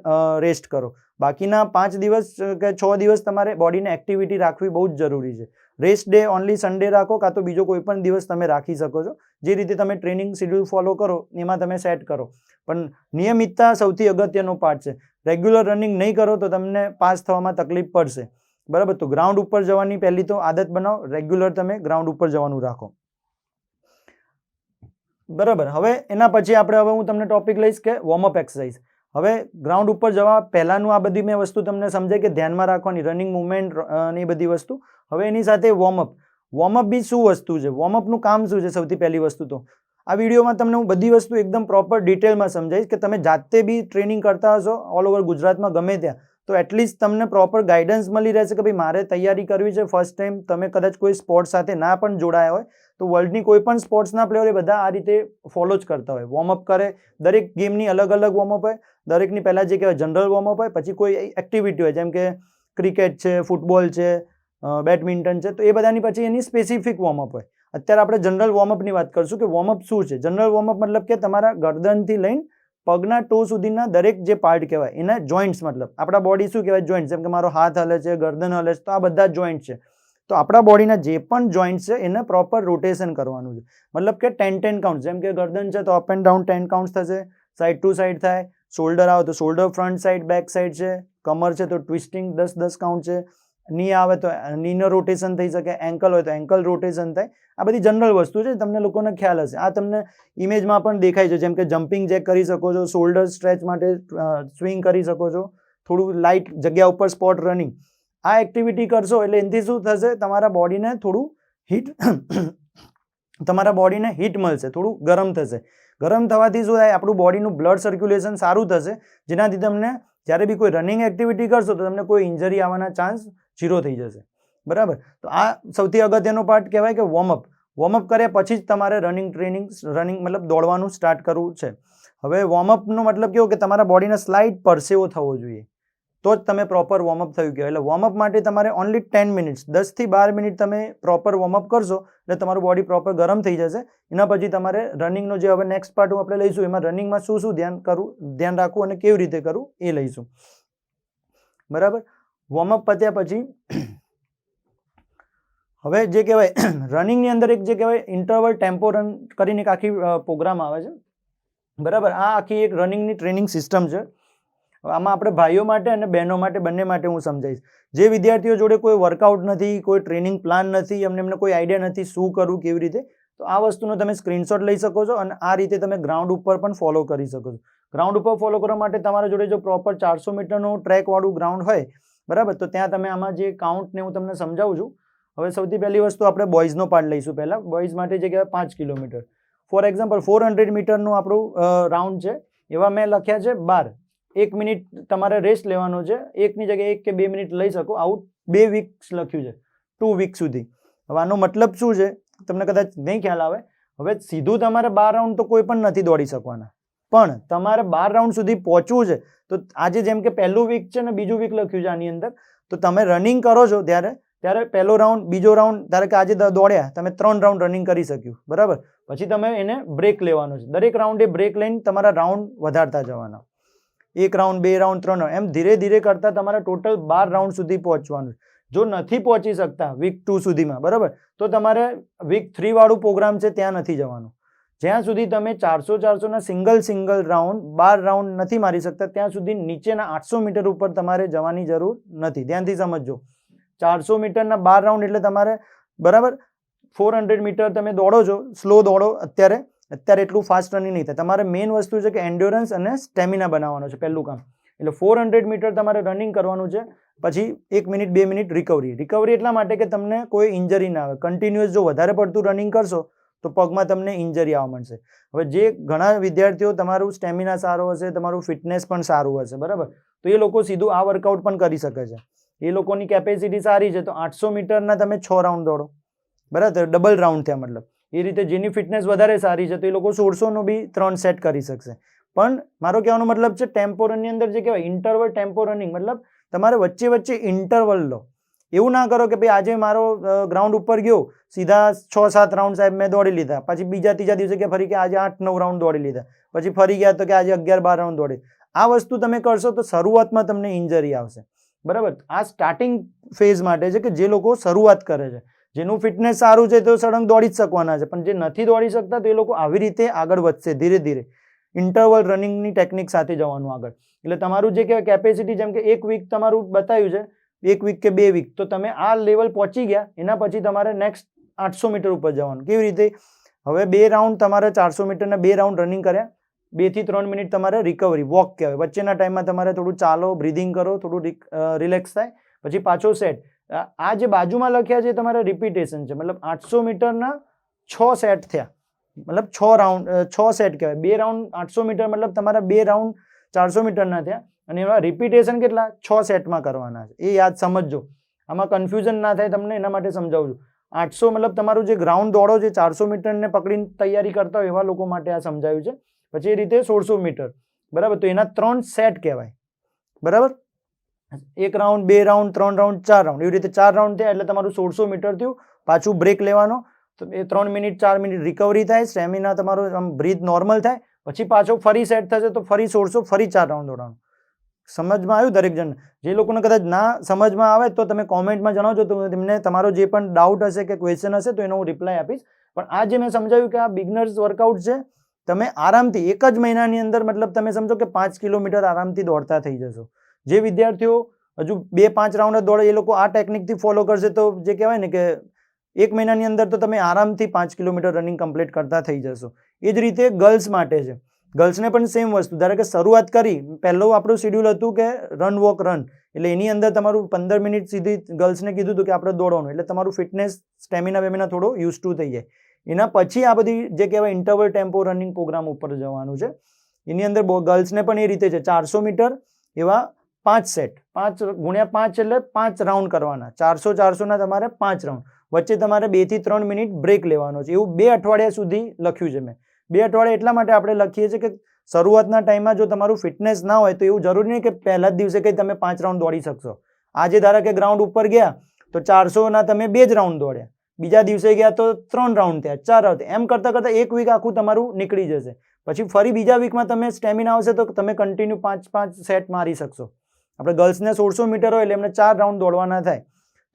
રેસ્ટ કરો. બાકીના 5 દિવસ કે 6 દિવસ તમારે બોડીને એક્ટિવિટી રાખવી બહુ જ જરૂરી છે. રેસ્ટ ડે ઓનલી સન્ડે રાખો, કાં તો બીજો કોઈ પણ દિવસ તમે રાખી શકો છો. જે રીતે તમે ટ્રેનિંગ શેડ્યુલ ફોલો કરો એમાં તમે સેટ કરો. પણ નિયમિતતા સૌથી અગત્યનો પાર્ટ છે. રેગ્યુલર રનિંગ નહીં કરો તો તમને પાસ થવામાં તકલીફ પડશે. બરાબર. તો ગ્રાઉન્ડ ઉપર જવાની પહેલી તો આદત બનાવો, રેગ્યુલર તમે ગ્રાઉન્ડ ઉપર જવાનું રાખો. બરાબર. હવે એના પછી હવે હું તમને ટોપિક લઈશ કે વોર્મઅપ એક્સરસાઇઝ. હવે ગ્રાઉન્ડ ઉપર જવા પહેલાનું આ બધી મેં વસ્તુ તમને સમજાય કે ધ્યાનમાં રાખવાની, રનિંગ મુવમેન્ટ ને એ બધી વસ્તુ. હવે એની સાથે વોર્મઅપ બી શું વસ્તુ છે, વોર્મઅપનું કામ શું છે, સૌથી પહેલી વસ્તુ તો આ વિડીયોમાં તમને હું બધી વસ્તુ એકદમ પ્રોપર ડિટેલમાં સમજાવીશ કે તમે જાતે બી ટ્રેનિંગ કરતા હશો ઓલ ઓવર ગુજરાતમાં ગમે ત્યાં, તો એટલીસ્ટ તમને પ્રોપર ગાઈડન્સ મળી રહેશે કે ભાઈ મારે તૈયારી કરવી છે ફર્સ્ટ ટાઈમ. તમે કદાચ કોઈ સ્પોર્ટ સાથે ના પણ જોડાયા હોય તો વર્લ્ડની કોઈ પણ સ્પોર્ટ્સના પ્લેયર એ બધા આ રીતે ફોલો જ કરતા હોય, વોર્મઅપ કરે. દરેક ગેમની અલગ અલગ વોર્મઅપ હોય, દરેકની પહેલાં જે કહેવાય જનરલ વોર્મઅપ હોય, પછી કોઈ એક્ટિવિટી હોય જેમ કે ક્રિકેટ છે, ફૂટબોલ છે, બેડમિન્ટન છે, તો એ બધાની પછી એની સ્પેસિફિક વોર્મઅપ હોય. અત્યારે આપણે જનરલ વોર્મઅપની વાત કરશું કે વોર્મઅપ શું છે. જનરલ વોર્મઅપ મતલબ કે તમારા ગરદનથી લઈને પગના ટો સુધીના દરેક જે પાર્ટ કહેવાય એના જોઈન્ટ્સ, મતલબ આપણા બોડી શું કહેવાય જોઈન્ટ્સ, જેમ કે મારો હાથ હલે છે, ગરદન હલે છે, તો આ બધા જોઈન્ટ છે. તો આપણા બોડીના જે પણ જોઈન્ટ છે એને પ્રોપર રોટેશન કરવાનું છે. મતલબ કે 10 કાઉન્ટ, જેમ કે ગરદન છે તો અપ એન્ડ ડાઉન 10 કાઉન્ટ થશે, સાઈડ ટુ સાઈડ થાય, શોલ્ડર આવે તો shoulder front side back side છે, કમર છે તો ટ્વિસ્ટિંગ 10 કાઉન્ટ છે, ની આવે તો નીનો રોટેશન થઈ શકે, એન્કલ હોય તો એન્કલ રોટેશન થાય. આ બધી જનરલ વસ્તુ છે, તમને લોકોને ખ્યાલ હશે. આ તમને ઇમેજમાં પણ દેખાય છે, જેમ કે જમ્પિંગ જેક કરી શકો છો, શોલ્ડર સ્ટ્રેચ માટે સ્વિંગ કરી શકો છો, થોડું લાઇટ જગ્યા ઉપર સ્પોટ રનિંગ. આ એક્ટિવિટી કરશો એટલે એનાથી શું થશે, તમારા બોડીને થોડું હીટ તમારા બોડીને હીટ મળશે, થોડું ગરમ થશે. ગરમ થવાથી શું થાય, આપણું બોડીનું બ્લડ સર્ક્યુલેશન સારું થશે, જેનાથી તમને જ્યારે બી કોઈ રનિંગ એક્ટિવિટી કરશો તો તમને કોઈ ઇન્જરી આવવાના ચાન્સ 0 થઈ જશે. બરાબર. તો આ સૌથી અગત્યનો પાર્ટ કહેવાય કે વોર્મઅપ. વોર્મઅપ કર્યા પછી જ તમારે રનિંગ મતલબ દોડવાનું સ્ટાર્ટ કરવું છે. હવે વોર્મઅપનો મતલબ કેવો કે તમારા બોડીને સ્લાઇટ પરસેવો થવો જોઈએ, તો જ તમે પ્રોપર વોર્મઅપ થયું કહેવાય. એટલે વોર્મઅપ માટે તમારે ઓનલી 10 મિનિટ્સ, 10 થી 12 મિનિટ તમે પ્રોપર વોર્મઅપ કરશો એટલે તમારું બોડી પ્રોપર ગરમ થઈ જશે. એના પછી તમારે રનિંગનો જે હવે નેક્સ્ટ પાર્ટ આપણે લઈશું, એમાં રનિંગમાં શું શું ધ્યાન રાખવું અને કેવી રીતે કરવું એ લઈશું. બરાબર. વોર્મઅપ પત્યા પછી હવે જે કહેવાય રનિંગની અંદર એક જે કહેવાય ઇન્ટરવલ ટેમ્પો રન કરીને એક આખી પ્રોગ્રામ આવે છે. બરાબર. આ આખી એક રનિંગની ટ્રેનિંગ સિસ્ટમ છે. આમાં આપણે ભાઈઓ માટે અને બહેનો માટે બંને માટે હું સમજાવીશ. જે વિદ્યાર્થીઓ જોડે કોઈ વર્કઆઉટ નથી, કોઈ ટ્રેનિંગ પ્લાન નથી, એમને કોઈ આઈડિયા નથી શું કરવું કેવી રીતે, તો આ વસ્તુનો તમે સ્ક્રીનશોટ લઈ શકો છો અને આ રીતે તમે ગ્રાઉન્ડ ઉપર પણ ફોલો કરી શકો છો. ગ્રાઉન્ડ ઉપર ફોલો કરવા માટે તમારા જોડે જો પ્રોપર 400 મીટરનું ટ્રેકવાળું ગ્રાઉન્ડ હોય, બરાબર, તો ત્યાં તમે આમાં જે કાઉન્ટને હું તમને સમજાવું છું. હવે સૌથી પહેલી વસ્તુ આપણે બોયઝનો પાર્ટ લઈશું. પહેલાં બોયઝ માટે જે કહેવાય 5 કિલોમીટર, ફોર એક્ઝામ્પલ 400 મીટરનું આપણું રાઉન્ડ છે, એવા મેં લખ્યા છે 12. 1 મિનિટ તમારે રેસ્ટ લેવાનો છે, એકની જગ્યાએ 1 કે 2 મિનિટ લઈ શકો. આવું 2 વીક્સ લખ્યું છે, 2 વીક સુધી. હવે આનો મતલબ શું છે તમને કદાચ નહીં ખ્યાલ આવે. હવે સીધું તમારે 12 રાઉન્ડ તો કોઈ પણ નથી દોડી શકવાના, પણ તમારે 12 રાઉન્ડ સુધી પહોંચવું છે. તો આજે જેમ કે પહેલું વીક છે ને બીજું વીક લખ્યું છે આની અંદર, તો તમે રનિંગ કરો છો ત્યારે પહેલો રાઉન્ડ, બીજો રાઉન્ડ, ધારો કે આજે દોડ્યા તમે 3 રાઉન્ડ રનિંગ કરી શક્યું, બરાબર, પછી તમે એને બ્રેક લેવાનો છે. દરેક રાઉન્ડે બ્રેક લઈને તમારા રાઉન્ડ વધારતા જવાના, 1 રાઉન્ડ, 2 રાઉન્ડ, 3 રાઉન્ડ, એમ ધીરે ધીરે કરતા તમારે ટોટલ 12 રાઉન્ડ સુધી પહોંચવાનું. જો નથી પહોંચી શકતા વીક 2 સુધીમાં, બરાબર, તો તમારે વીક 3 વાળું પ્રોગ્રામ છે ત્યાં નથી જવાનું. જ્યાં સુધી તમે 400 ના સિંગલ રાઉન્ડ 12 રાઉન્ડ નથી મારી શકતા ત્યાં સુધી નીચેના 800 મીટર ઉપર તમારે જવાની જરૂર નથી. ધ્યાનથી સમજજો. 400 મીટરના 12 રાઉન્ડ એટલે તમારે, બરાબર, 400 મીટર તમે દોડો છો, સ્લો દોડો. અત્યારે એટલું ફાસ્ટ રનિંગ નહીં થાય. તમારે મેઇન વસ્તુ છે કે એન્ડ્યોરન્સ અને સ્ટેમિના બનાવવાનો છે પહેલું કામ. એટલે 400 મીટર તમારે રનિંગ કરવાનું છે, પછી 1 મિનિટ 2 મિનિટ રિકવરી એટલા માટે કે તમને કોઈ ઇન્જરી ના આવે. કન્ટિન્યુઅસ જો વધારે પડતું રનિંગ કરશો તો પગમાં તમને ઇન્જરી આવવા મળશે. હવે જે ઘણા વિદ્યાર્થીઓ તમારું સ્ટેમિના સારો હશે, તમારું ફિટનેસ પણ સારું હશે, બરાબર, તો એ લોકો સીધું આ વર્કઆઉટ પણ કરી શકે છે. એ લોકોની કેપેસિટી સારી છે તો 800 મીટરના તમે 6 રાઉન્ડ દોડો, બરાબર, ડબલ રાઉન્ડ થયા મતલબ. એ રીતે જેની ફિટનેસ વધારે સારી છે તો એ લોકો 1600નો બી 3 સેટ કરી શકશે. પણ મારો કહેવાનો મતલબ છે ટેમ્પો રનની અંદર જે કહેવાય ઇન્ટરવલ ટેમ્પો રનિંગ, મતલબ તમારે વચ્ચે ઇન્ટરવલ લો. એવું ના કરો કે ભાઈ આજે મારો ગ્રાઉન્ડ ઉપર ગયો, સીધા 6-7 રાઉન્ડ સાહેબ મેં દોડી લીધા, પછી બીજા ત્રીજા દિવસે કે ફરી કે આજે 8-9 રાઉન્ડ દોડી લીધા, પછી ફરી ગયા તો કે આજે 11-12 રાઉન્ડ દોડી. આ વસ્તુ તમે કરશો તો શરૂઆતમાં તમને ઇન્જરી આવશે, બરાબર. આ સ્ટાર્ટિંગ ફેઝ માટે છે કે જે લોકો શરૂઆત કરે છે, જેનું ફિટનેસ સારું છે તો સળંગ દોડી જ શકવાના છે, પણ જે નથી દોડી શકતા તો એ લોકો આવી રીતે આગળ વધશે ધીરે ધીરે ઇન્ટરવલ રનિંગની ટેકનિક સાથે જવાનું આગળ. એટલે તમારું જે કહેવાય કેપેસિટી, જેમ કે 1 વીક તમારું બતાવ્યું છે, 1 વીક કે 2 વીક, તો તમે આ લેવલ પહોંચી ગયા, એના પછી તમારે નેક્સ્ટ 800 મીટર ઉપર જવાનું. કેવી રીતે? હવે 2 રાઉન્ડ તમારે 400 મીટરના 2 રાઉન્ડ રનિંગ કર્યા, 2 થી 3 મિનિટ તમારે રિકવરી, વોક કહેવાય. વચ્ચેના ટાઈમમાં તમારે થોડું ચાલો, બ્રીધિંગ કરો, થોડું રિલેક્સ થાય, પછી પાછો સેટ. આ જે બાજુમાં લખ્યા છે તમારે રિપીટેશન છે, મતલબ 800 મીટરના 6 સેટ થયા, મતલબ 6 સેટ કહેવાય. 2 રાઉન્ડ 800 મીટર મતલબ તમારા 2 રાઉન્ડ 400 મીટરના થયા, અને એમાં રિપીટેશન કેટલા? 6 સેટમાં કરવાના છે. એ યાદ સમજજો, આમાં કન્ફ્યુઝન ના થાય તમને, એના માટે સમજાવું છું. 800 મતલબ તમારું જે ગ્રાઉન્ડ દોડો છે 400 મીટરને પકડીને તૈયારી કરતા હોય એવા લોકો માટે આ સમજાવ્યું છે. પછી એ રીતે 1600 મીટર, બરાબર, તો એના 3 સેટ કહેવાય, બરાબર. 1 રાઉન્ડ, 2 રાઉન્ડ, 3 રાઉન્ડ, 4 રાઉન્ડ, એવી રીતે 4 રાઉન્ડ થયા એટલે તમારું 1600 મીટર થયું. પાછું બ્રેક લેવાનો, તો એ 3 મિનિટ 4 મિનિટ રિકવરી થાય, સ્ટેમિના તમારો આમ બ્રીથ નોર્મલ થાય, પછી પાછો ફરી સેટ થશે તો ફરી છોડશો, ફરી 4 રાઉન્ડ દોડવાનું. સમજમાં આવ્યું દરેક જણ? જે લોકોને કદાચ ના સમજમાં આવે તો તમે કોમેન્ટમાં જણાવજો, તો તેમને તમારો જે પણ ડાઉટ હશે કે ક્વેશ્ચન હશે તો એનો હું રિપ્લાય આપીશ. પણ આ જે મેં સમજાવ્યું કે આ બિગનર્સ વર્કઆઉટ છે, તમે આરામથી 1 જ મહિનાની અંદર મતલબ તમે સમજો કે 5 કિલોમીટર આરામથી દોડતા થઈ જશો. જે વિદ્યાર્થીઓ હજુ 2-5 રાઉન્ડ જ દોડે એ લોકો આ ટેકનિકથી ફોલો કરશે તો જે કહેવાય ને કે 1 મહિનાની અંદર તો તમે આરામથી 5 કિલોમીટર રનિંગ કમ્પ્લીટ કરતા થઈ જશો. એ જ રીતે ગર્લ્સ માટે છે. ગર્લ્સને પણ સેમ વસ્તુ, ધારો કે શરૂઆત કરી, પહેલું આપણું શેડ્યુલ હતું કે રન વોક રન, એટલે એની અંદર તમારું 15 મિનિટ સીધી ગર્લ્સને કીધું હતું કે આપણે દોડવાનું, એટલે તમારું ફિટનેસ સ્ટેમિના વેમિના થોડો યુઝ ટુ થઈ જાય. એના પછી આ બધી જે કહેવાય ઇન્ટરવલ ટેમ્પો રનિંગ પ્રોગ્રામ ઉપર જવાનું છે. એની અંદર ગર્લ્સને પણ એ રીતે છે, 400 મીટર એવા 5 સેટ, 5 ગુણ્યા 5 એટલે 5 રાઉન્ડ કરવાના, 400 ના તમારે 5 રાઉન્ડ, વચ્ચે તમારે 2 થી 3 મિનિટ બ્રેક લેવાનો છે. એવું 2 અઠવાડિયા સુધી લખ્યું છે મેં. 2 અઠવાડિયા એટલા માટે આપણે લખીએ છીએ કે શરૂઆતના ટાઈમમાં જો તમારું ફિટનેસ ના હોય તો એવું જરૂરી નહીં કે પહેલા જ દિવસે કંઈ તમે 5 રાઉન્ડ દોડી શકશો. આજે ધારો કે ગ્રાઉન્ડ ઉપર ગયા તો 400ના તમે 2 જ રાઉન્ડ દોડ્યા, બીજા દિવસે ગયા તો 3 રાઉન્ડ થયા, 4 રાઉન્ડ, એમ કરતાં કરતાં 1 વીક આખું તમારું નીકળી જશે. પછી ફરી બીજા વીકમાં તમે સ્ટેમિના આવશે તો તમે કન્ટિન્યુ 5-5 સેટ મારી શકશો. આપણે ગર્લ્સને 1600 મીટર હોય એટલે એમને 4 રાઉન્ડ દોડવાના થાય.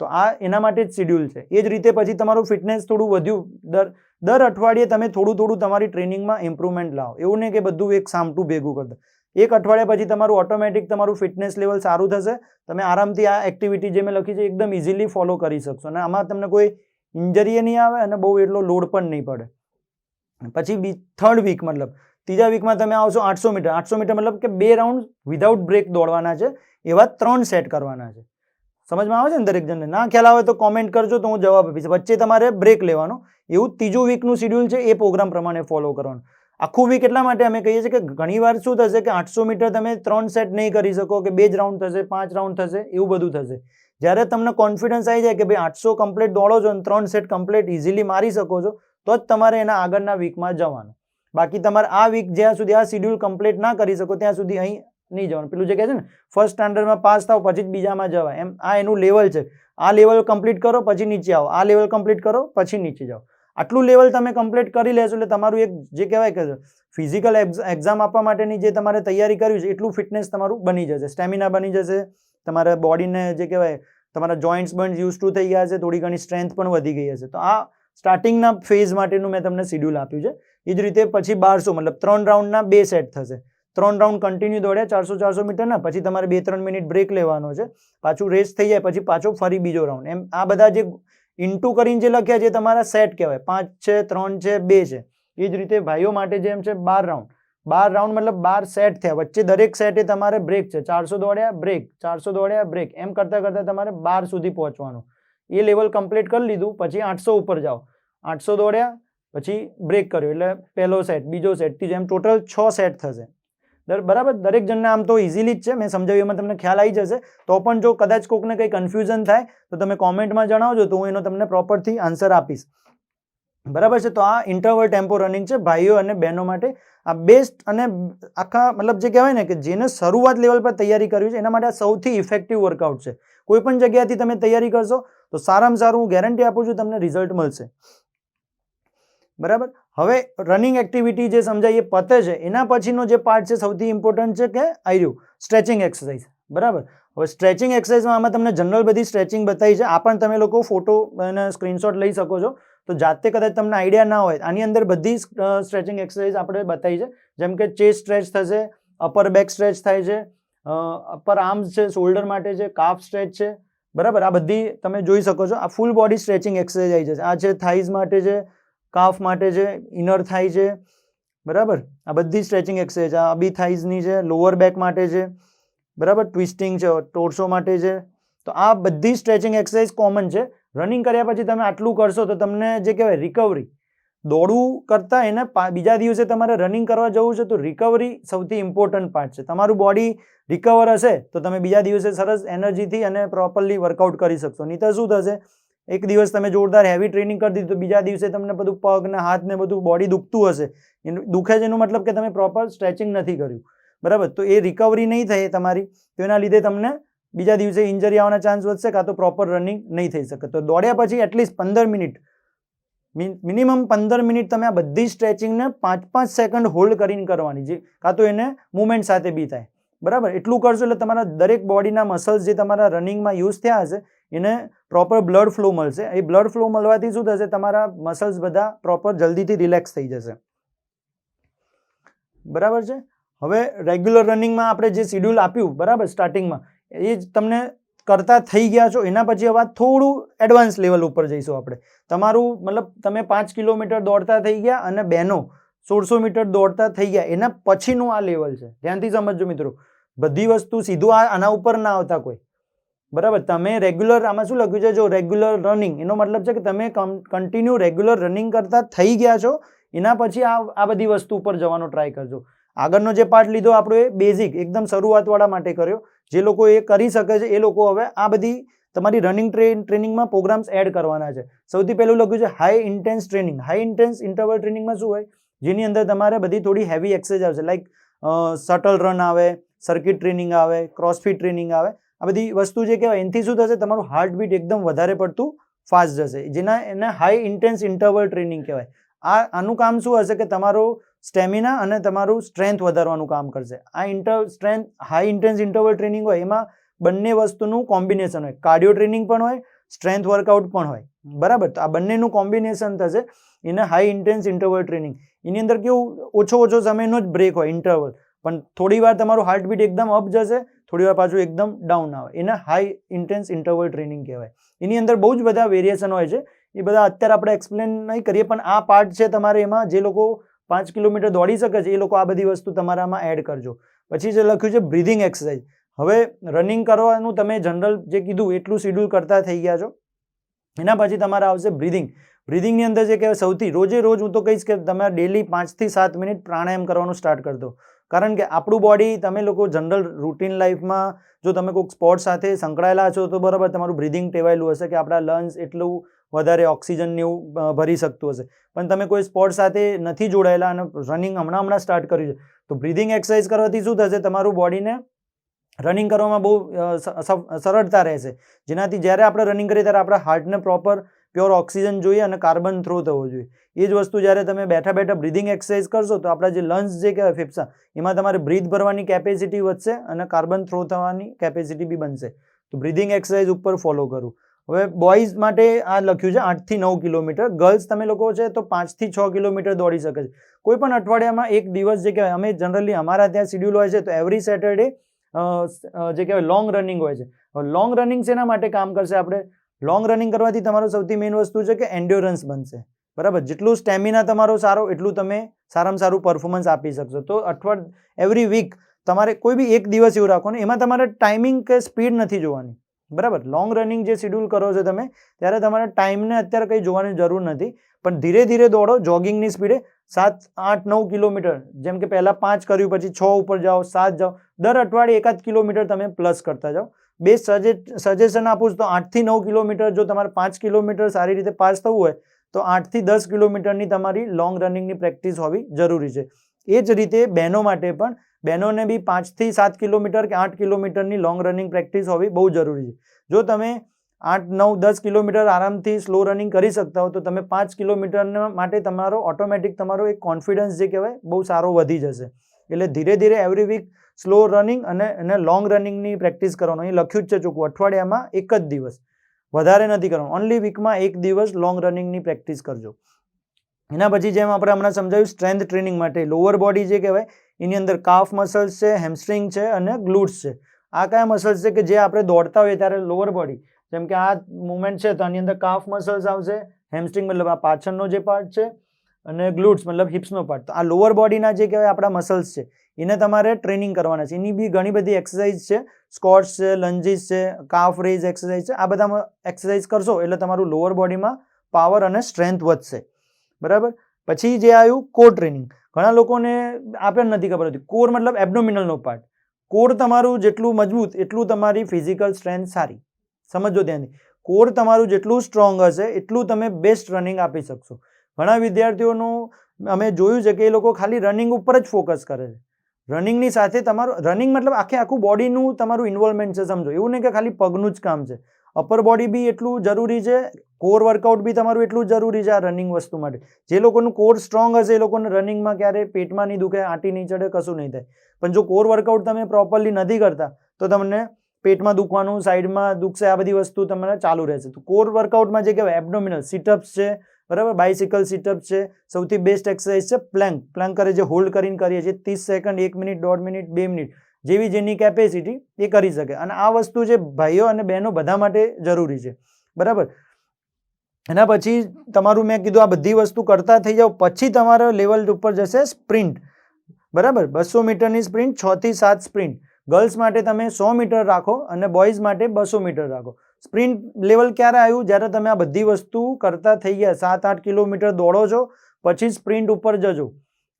તો આ એના માટે જ શેડ્યુલ છે. એ જ રીતે પછી તમારું ફિટનેસ થોડું વધ્યું, દર અઠવાડિયે તમે થોડું તમારી ટ્રેનિંગમાં ઇમ્પ્રુવમેન્ટ લાવો. એવું નહીં કે બધું એક સામટું ભેગું કરતા. 1 અઠવાડિયા પછી તમારું ઓટોમેટિક તમારું ફિટનેસ લેવલ સારું થશે. તમે આરામથી આ એક્ટિવિટી જે મેં લખી છે એકદમ ઇઝીલી ફોલો કરી શકશો અને આમાં તમને કોઈ ઇન્જરી નહીં આવે અને બહુ એટલો લોડ પણ નહીં પડે. પછી 3rd વીક મતલબ ત્રીજા વીકમાં તમે આવશો 800 મીટર. 800 મીટર મતલબ કે 2 રાઉન્ડ વિધાઉટ બ્રેક દોડવાના છે, એવા 3 સેટ કરવાના છે. સમજમાં આવે છે ને દરેક જણને? ના ખ્યાલ આવે તો કોમેન્ટ કરજો તો હું જવાબ આપીશ. વચ્ચે તમારે બ્રેક લેવાનો. એવું 3જું વીકનું શેડ્યુલ છે, એ પ્રોગ્રામ પ્રમાણે ફોલો કરવાનું. આખું વીક એટલા માટે અમે કહીએ છીએ કે ઘણીવાર શું થશે કે 800 મીટર તમે 3 સેટ નહીં કરી શકો, કે 2 જ રાઉન્ડ થશે, 5 રાઉન્ડ થશે, એવું બધું થશે. જ્યારે તમને કોન્ફિડન્સ આવી જાય કે ભાઈ 800 કમ્પ્લીટ દોડો છો અને 3 સેટ કમ્પ્લીટ ઇઝીલી મારી શકો છો, તો જ તમારે એના આગળના વીકમાં જવાનું. બાકી તમારે આ વીક જ્યાં સુધી આ શેડ્યુલ કમ્પ્લીટ ના કરી શકો ત્યાં સુધી અહીં નહીં જવાનું. પેલું જે કહે છે ને ફર્સ્ટ સ્ટાન્ડર્ડમાં પાસ થાવ પછી જ બીજામાં જવાય, એમ આ એનું લેવલ છે. આ લેવલ કમ્પ્લીટ કરો પછી નીચે આવો, આ લેવલ કમ્પ્લીટ કરો પછી નીચે જાઓ. આટલું લેવલ તમે કમ્પ્લીટ કરી લેશો એટલે તમારું એક જે કહેવાય કે ફિઝિકલ એક્ઝામ આપવા માટેની જે તમારે તૈયારી કરવી છે એટલું ફિટનેસ તમારું બની જશે, સ્ટેમિના બની જશે, તમારા બોડીને જે કહેવાય તમારા જોઈન્ટ્સ પણ યુઝ ટુ થઈ ગયા છે, થોડી ઘણી સ્ટ્રેન્થ પણ વધી ગઈ હશે. તો આ સ્ટાર્ટિંગના ફેઝ માટેનું મેં તમને શેડ્યુલ આપ્યું છે. એ જ રીતે પછી 1200 મતલબ 3 રાઉન્ડના 2 સેટ થશે. 3 રાઉન્ડ કન્ટિન્યુ દોડ્યા 400 મીટરના, પછી તમારે 2-3 મિનિટ બ્રેક લેવાનો છે, પાછું રેસ્ટ થઈ જાય પછી પાછો ફરી બીજો રાઉન્ડ. એમ આ બધા જે ઇન્ટુ કરીને જે લખ્યા છે તમારા સેટ કહેવાય. 5 છે, 3 છે, 2 છે. એ જ રીતે ભાઈઓ માટે જેમ છે 12 રાઉન્ડ. 12 રાઉન્ડ મતલબ 12 સેટ થયા, વચ્ચે દરેક સેટે તમારે બ્રેક છે. 400 દોડ્યા બ્રેક, 400 દોડ્યા બ્રેક, એમ કરતાં કરતાં તમારે 12 સુધી પહોંચવાનું. એ લેવલ કમ્પ્લીટ કરી લીધું પછી 800 ઉપર જાઓ. 800 દોડ્યા પછી બ્રેક કર્યો એટલે પહેલો સેટ, બીજો સેટ, ત્રીજો, એમ ટોટલ 6 સેટ થશે. બરાબર? દરેક જણને આમ તો ઇઝીલી જ છે, મેં સમજાવ્યું એમાં તમને ખ્યાલ આવી જશે. તો પણ જો કદાચ કોકને કંઈ કન્ફ્યુઝન થાય તો તમે કોમેન્ટમાં જણાવજો તો હું એનો તમને પ્રોપરથી આન્સર આપીશ. બરાબર છે? તો આ ઇન્ટરવલ ટેમ્પો રનિંગ છે ભાઈઓ અને બહેનો માટે. આ બેસ્ટ અને આખા મતલબ જે કહેવાય ને કે જેને શરૂઆત લેવલ પર તૈયારી કરવી છે એના માટે આ સૌથી ઇફેક્ટિવ વર્કઆઉટ છે. કોઈ પણ જગ્યાથી તમે તૈયારી કરશો તો સારામાં સારું હું ગેરંટી આપું છું તમને રિઝલ્ટ મળશે. બરાબર? હવે રનિંગ એક્ટિવિટી જે સમજાય એ પતે છે, એના પછીનો જે પાર્ટ છે સૌથી ઇમ્પોર્ટન્ટ છે કે આર્યું સ્ટ્રેચિંગ એક્સરસાઇઝ. બરાબર? હવે સ્ટ્રેચિંગ એક્સરસાઇઝમાં આમાં તમને જનરલ બધી સ્ટ્રેચિંગ બતાવી છે. આ પણ તમે લોકો ફોટો અને સ્ક્રીનશોટ લઈ શકો છો. તો જાતે કદાચ તમને આઈડિયા ના હોય, આની અંદર બધી સ્ટ્રેચિંગ એક્સરસાઇઝ આપણે બતાવી છે. જેમ કે ચેસ્ટ સ્ટ્રેચ થશે, અપર બેક સ્ટ્રેચ થાય છે, અપર આર્મ્સ છે, શોલ્ડર માટે છે, કાફ સ્ટ્રેચ છે. બરાબર? આ બધી તમે જોઈ શકો છો. આ ફૂલ બોડી સ્ટ્રેચિંગ એક્સરસાઇઝ આવી જશે. આ છે થાઈઝ માટે છે, કાફ માટે છે, ઇનર થાઈ છે. બરાબર? આ બધી સ્ટ્રેચિંગ એક્સરસાઇઝ. આ બી થાઈઝની છે, લોઅર બેક માટે છે. બરાબર? ટ્વિસ્ટિંગ છે, ટોર્સો માટે છે. તો આ બધી સ્ટ્રેચિંગ એક્સરસાઇઝ કોમન છે. રનિંગ કર્યા પછી તમે આટલું કરશો તો તમને જે કહેવાય રિકવરી, દોડવું કરતાં એને બીજા દિવસે તમારે રનિંગ કરવા જવું છે તો રિકવરી સૌથી ઇમ્પોર્ટન્ટ પાર્ટ છે. તમારું બોડી રિકવર હશે તો તમે બીજા દિવસે સરસ એનર્જીથી અને પ્રોપરલી વર્કઆઉટ કરી શકશો. નહીં તો શું થશે, એક દિવસ તમે જોરદાર હેવી ટ્રેનિંગ કરી દીધું તો બીજા દિવસે તમને બધું પગ ને હાથ ને બધું બોડી દુખતું હશે. એનું દુખે છે એનું મતલબ કે તમે પ્રોપર સ્ટ્રેચિંગ નથી કર્યું. બરાબર? તો એ રિકવરી નહીં થાય તમારી, તો એના લીધે તમને બીજા દિવસે ઇન્જરી આવવાના ચાન્સ વધશે, કાં તો પ્રોપર રનિંગ નહીં થઈ શકે. તો દોડ્યા પછી એટલીસ્ટ 15 મિનિટ મિનિમમ 15 મિનિટ તમે આ બધી સ્ટ્રેચિંગને 5-5 સેકન્ડ હોલ્ડ કરીને કરવાની, જે કાં તો એને મુવમેન્ટ સાથે બી થાય, બરાબર. એટલું કરશો એટલે તમારા દરેક બોડીના મસલ્સ જે તમારા રનિંગમાં યુઝ થયા હશે એને પ્રોપર બ્લડ ફ્લો મળશે. એ બ્લડ ફ્લો મળવાથી શું થશે, તમારા મસલ્સ બધા પ્રોપર જલ્દીથી રિલેક્સ થઈ જશે, બરાબર છે. હવે રેગ્યુલર રનિંગમાં આપણે જે શિડ્યુલ આપ્યું, બરાબર, સ્ટાર્ટિંગમાં એ જ તમને કરતા થઈ ગયા છો. એના પછી હવે થોડું એડવાન્સ લેવલ ઉપર જઈશું આપણે. તમારું મતલબ તમે 5 કિલોમીટર દોડતા થઈ ગયા અને બહેનો 1600 મીટર દોડતા થઈ ગયા, એના પછીનું આ લેવલ છે. ધ્યાનથી સમજજો મિત્રો, બધી વસ્તુ સીધું આના ઉપર ના આવતા કોઈ, બરાબર. તમે રેગ્યુલર, આમાં શું લખ્યું છે, જો રેગ્યુલર રનિંગ એનો મતલબ છે કે તમે કન્ટિન્યુ રેગ્યુલર રનિંગ કરતા થઈ ગયા છો, એના પછી આ બધી વસ્તુ ઉપર જવાનો ટ્રાય કરજો. આગળનો જે પાર્ટ લીધો આપણો એ બેઝિક એકદમ શરૂઆતવાળા માટે કર્યો. જે લોકો એ કરી શકે છે એ લોકો હવે આ બધી તમારી રનિંગ ટ્રેનિંગમાં પ્રોગ્રામ્સ એડ કરવાના છે. સૌથી પહેલું લખ્યું છે high intense training. High intense interval ટ્રેનિંગમાં શું હોય, જેની અંદર તમારે બધી થોડી હેવી એક્સરસાઇઝ આવશે, લાઈક શટલ રન આવે, સર્કિટ ટ્રેનિંગ આવે, ક્રોસફિટ ટ્રેનિંગ આવે. આ બધી વસ્તુ જે કહેવાય એનાથી શું થશે, તમારું હાર્ટબીટ એકદમ વધારે પડતું ફાસ્ટ જશે, એને હાઈ ઇન્ટેન્સ ઇન્ટરવલ ટ્રેનિંગ કહેવાય. આનું કામ શું હશે કે તમારું સ્ટેમિના અને તમારું સ્ટ્રેન્થ વધારવાનું કામ કરશે. આ હાઈ ઇન્ટેન્સ ઇન્ટરવલ ટ્રેનિંગ હોય એમાં બંને વસ્તુનું કોમ્બિનેશન હોય, કાર્ડિયો ટ્રેનિંગ પણ હોય, સ્ટ્રેન્થ વર્કઆઉટ પણ હોય, બરાબર. તો આ બંનેનું કોમ્બિનેશન થશે, એને હાઈ ઇન્ટેન્સ ઇન્ટરવલ ટ્રેનિંગ. એની અંદર કેવું ઓછો સમયનો જ બ્રેક હોય, ઇન્ટરવલ, પણ થોડી વાર તમારું હાર્ટબીટ એકદમ અપ જશે, થોડી વાર પાછું એકદમ ડાઉન આવે, એને હાઈ ઇન્ટેન્સ ઇન્ટરવલ ટ્રેનિંગ કહેવાય. એની અંદર બહુ જ બધા વેરિએશન હોય છે, એ બધા અત્યારે આપણે એક્સપ્લેન નહીં કરીએ, પણ આ પાર્ટ છે તમારે, એમાં જે લોકો 5 કિલોમીટર દોડી શકે છે એ લોકો આ બધી વસ્તુ તમારામાં એડ કરજો. પછી જે લખ્યું છે બ્રીધિંગ એક્સરસાઇઝ. હવે રનિંગ કરવાનું તમે જનરલ જે કીધું એટલું શિડ્યુલ કરતા થઈ ગયા છો, એના પછી તમારે આવશે બ્રીધિંગ. બ્રીધિંગની અંદર જે કહેવાય સૌથી રોજે રોજ હું તો કહીશ કે તમે ડેલી 5 થી 7 મિનિટ પ્રાણાયામ કરવાનું સ્ટાર્ટ કરી દો. કારણ કે આપણું બોડી, તમે લોકો જનરલ રૂટીન લાઈફમાં જો તમે કોઈક સ્પોર્ટ સાથે સંકળાયેલા છો તો બરાબર તમારું બ્રીધિંગ ટેવાયેલું હશે કે આપણા લંગ્સ એટલું વધારે ઓક્સિજન એવું ભરી શકતું હશે. પણ તમે કોઈ સ્પોર્ટ સાથે નથી જોડાયેલા અને રનિંગ હમણાં સ્ટાર્ટ કર્યું છે, તો બ્રીધિંગ એક્સરસાઇઝ કરવાથી શું થશે, તમારું બોડીને રનિંગ કરવામાં બહુ સરળતા રહેશે. જેનાથી જ્યારે આપણે રનિંગ કરીએ ત્યારે આપણા હાર્ટને પ્રોપર પ્યોર ઓક્સિજન જોઈએ અને કાર્બન થ્રો થવો જોઈએ. એ જ વસ્તુ જ્યારે તમે બેઠા બ્રીધિંગ એક્સરસાઇઝ કરશો તો આપણા જે લંગ્સ જે કહેવાય ફેફસા, એમાં તમારે બ્રીથ ભરવાની કેપેસિટી વધશે અને કાર્બન થ્રો થવાની કેપેસિટી બી બનશે. તો બ્રીધિંગ એક્સરસાઇઝ ઉપર ફોલો કરું. હવે બોયઝ માટે આ લખ્યું છે 8 થી 9 કિલોમીટર. ગર્લ્સ તમે લોકો છે તો 5 થી 6 કિલોમીટર દોડી શકે છે. કોઈ પણ અઠવાડિયામાં એક દિવસ જે કહેવાય, અમે જનરલી અમારા ત્યાં શિડ્યુલ હોય છે તો એવરી સેટરડે જે કહેવાય લોંગ રનિંગ હોય છે. લોંગ રનિંગ શેના માટે કામ કરશે, આપણે લોંગ રનિંગ કરવાથી તમારો સૌથી મેઇન વસ્તુ છે કે એન્ડ્યોરન્સ બનશે, બરાબર. જેટલું સ્ટેમિના તમારો સારો એટલું તમે સારામાં સારું પરફોર્મન્સ આપી શકશો. તો એવરી વીક તમારે કોઈ બી એક દિવસ એવું રાખો ને, એમાં તમારે ટાઈમિંગ કે સ્પીડ નથી જોવાની, બરાબર. લોંગ રનિંગ જે શિડ્યુલ કરો છો તમે ત્યારે તમારે ટાઈમને અત્યારે કંઈ જોવાની જરૂર નથી, પણ ધીરે ધીરે દોડો જોગિંગની સ્પીડે 7, 8, 9 કિલોમીટર. જેમ કે પહેલાં 5 કર્યું, પછી 6 ઉપર જાઓ, 7 જાઓ, દર અઠવાડિયે 1 કિલોમીટર તમે પ્લસ કરતા જાઓ. બેસ્ટ સજેશન આપું તો 8 થી 9 કિલોમીટર. જો તમારે 5 કિલોમીટર સારી રીતે પાસ થવું હોય તો 8 થી 10 કિલોમીટરની તમારી લોંગ રનિંગની પ્રેક્ટિસ હોવી જરૂરી છે. એ જ રીતે બહેનો માટે પણ, બહેનોને બી 5 થી 7 કિલોમીટર કે 8 કિલોમીટરની લોંગ રનિંગ પ્રેક્ટિસ હોવી બહુ જરૂરી છે. જો તમે 8, 9, 10 કિલોમીટર આરામથી સ્લો રનિંગ કરી શકતા હો તો તમે 5 કિલોમીટર માટે તમારો ઓટોમેટિક તમારો એક કોન્ફિડન્સ જે કહેવાય બહુ સારો વધી જશે. એટલે ધીરે ધીરે એવરી વીક સ્લો રનિંગ અને લોંગ રનિંગની પ્રેક્ટિસ કરવાનો. અહીં લખ્યું જ છે ચોખ્ખું, અઠવાડિયામાં એક જ દિવસ, વધારે નથી કરવાનું. ઓનલી વીકમાં એક દિવસ લોંગ રનિંગની પ્રેક્ટિસ કરજો. એના પછી જેમ આપણે હમણાં સમજાવ્યું સ્ટ્રેન્થ ટ્રેનિંગ માટે લોઅર બોડી જે કહેવાય એની અંદર કાફ મસલ્સ છે, હેમસ્ટ્રિંગ છે અને ગ્લુટ્સ છે. આ કયા મસલ્સ છે કે જે આપણે દોડતા હોઈએ ત્યારે લોઅર બોડી, જેમ કે આ મુવમેન્ટ છે તો આની અંદર કાફ મસલ્સ આવશે, હેમસ્ટ્રિંગ મતલબ આ પાછળનો જે પાર્ટ છે અને ગ્લુટ્સ મતલબ હિપ્સનો પાર્ટ. તો આ લોઅર બોડીના જે કહેવાય આપણા મસલ્સ છે એને તમારે ટ્રેનિંગ કરવાના છે. એની બી ઘણી બધી એક્સરસાઇઝ છે, સ્કોટ્સ છે, લંજીસ છે, કાફ રેઝ એક્સરસાઇઝ છે. આ બધા એક્સરસાઇઝ કરશો એટલે તમારું લોઅર બોડીમાં પાવર અને સ્ટ્રેન્થ વધશે, બરાબર. પછી જે આવ્યું કોર ટ્રેનિંગ. ઘણા લોકોને આ પણ નથી ખબર હતી. કોર મતલબ એબ્ડોમિનલનો પાર્ટ. કોર તમારું જેટલું મજબૂત એટલું તમારી ફિઝિકલ સ્ટ્રેન્થ સારી. સમજો ત્યાંથી, કોર તમારું જેટલું સ્ટ્રોંગ હશે એટલું તમે બેસ્ટ રનિંગ આપી શકશો. ઘણા વિદ્યાર્થીઓનું અમે જોયું છે કે એ લોકો ખાલી રનિંગ ઉપર જ ફોકસ કરે છે. રનિંગની સાથે તમારું રનિંગ મતલબ આખું બોડીનું તમારું ઇન્વોલ્વમેન્ટ છે, સમજો. એવું નહીં કે ખાલી પગનું જ કામ છે. અપર બોડી બી એટલું જરૂરી છે, કોર વર્કઆઉટ બી તમારું એટલું જરૂરી છે આ રનિંગ વસ્તુ માટે. જે લોકોનું કોર સ્ટ્રોંગ હશે એ લોકોને રનિંગમાં ક્યારેય પેટમાં નહીં દુખે, આંટી નહીં ચડે, કશું નહીં થાય. પણ જો કોર વર્કઆઉટ તમે પ્રોપરલી નથી કરતા તો તમને પેટમાં દુખવાનું, સાઈડમાં દુખશે, આ બધી વસ્તુ તમારે ચાલુ રહેશે. તો કોર વર્કઆઉટમાં જે કહેવાય એબ્ડોમિનલ સિટઅપ્સ છે, બરાબર, બાયસિકલ સિટઅપ્સ છે, સૌથી બેસ્ટ એક્સરસાઇઝ છે પ્લેન્ક કરે, જે હોલ્ડ કરીને કરીએ છીએ 30 સેકન્ડ, 1 મિનિટ, 1.5 મિનિટ, 2 મિનિટ, જેવી જેની કેપેસિટી એ કરી શકે. અને આ વસ્તુ જે ભાઈઓ અને બહેનો બધા માટે જરૂરી છે, બરાબર. એના પછી તમારું મેં કીધું આ બધી વસ્તુ કરતા થઈ જાવ પછી તમારા લેવલ ઉપર જશે સ્પ્રિન્ટ, બરાબર. 200 મીટરની સ્પ્રિન્ટ, 6 થી 7 સ્પ્રિન્ટ. ગર્લ્સ માટે તમે 100 મીટર રાખો અને બોયઝ માટે 200 મીટર રાખો. સ્પ્રિન્ટ લેવલ ક્યારે આવ્યું? જ્યારે તમે આ બધી વસ્તુ કરતા થઈ ગયા, 7-8 કિલોમીટર દોડો છો પછી સ્પ્રિન્ટ ઉપર જજો.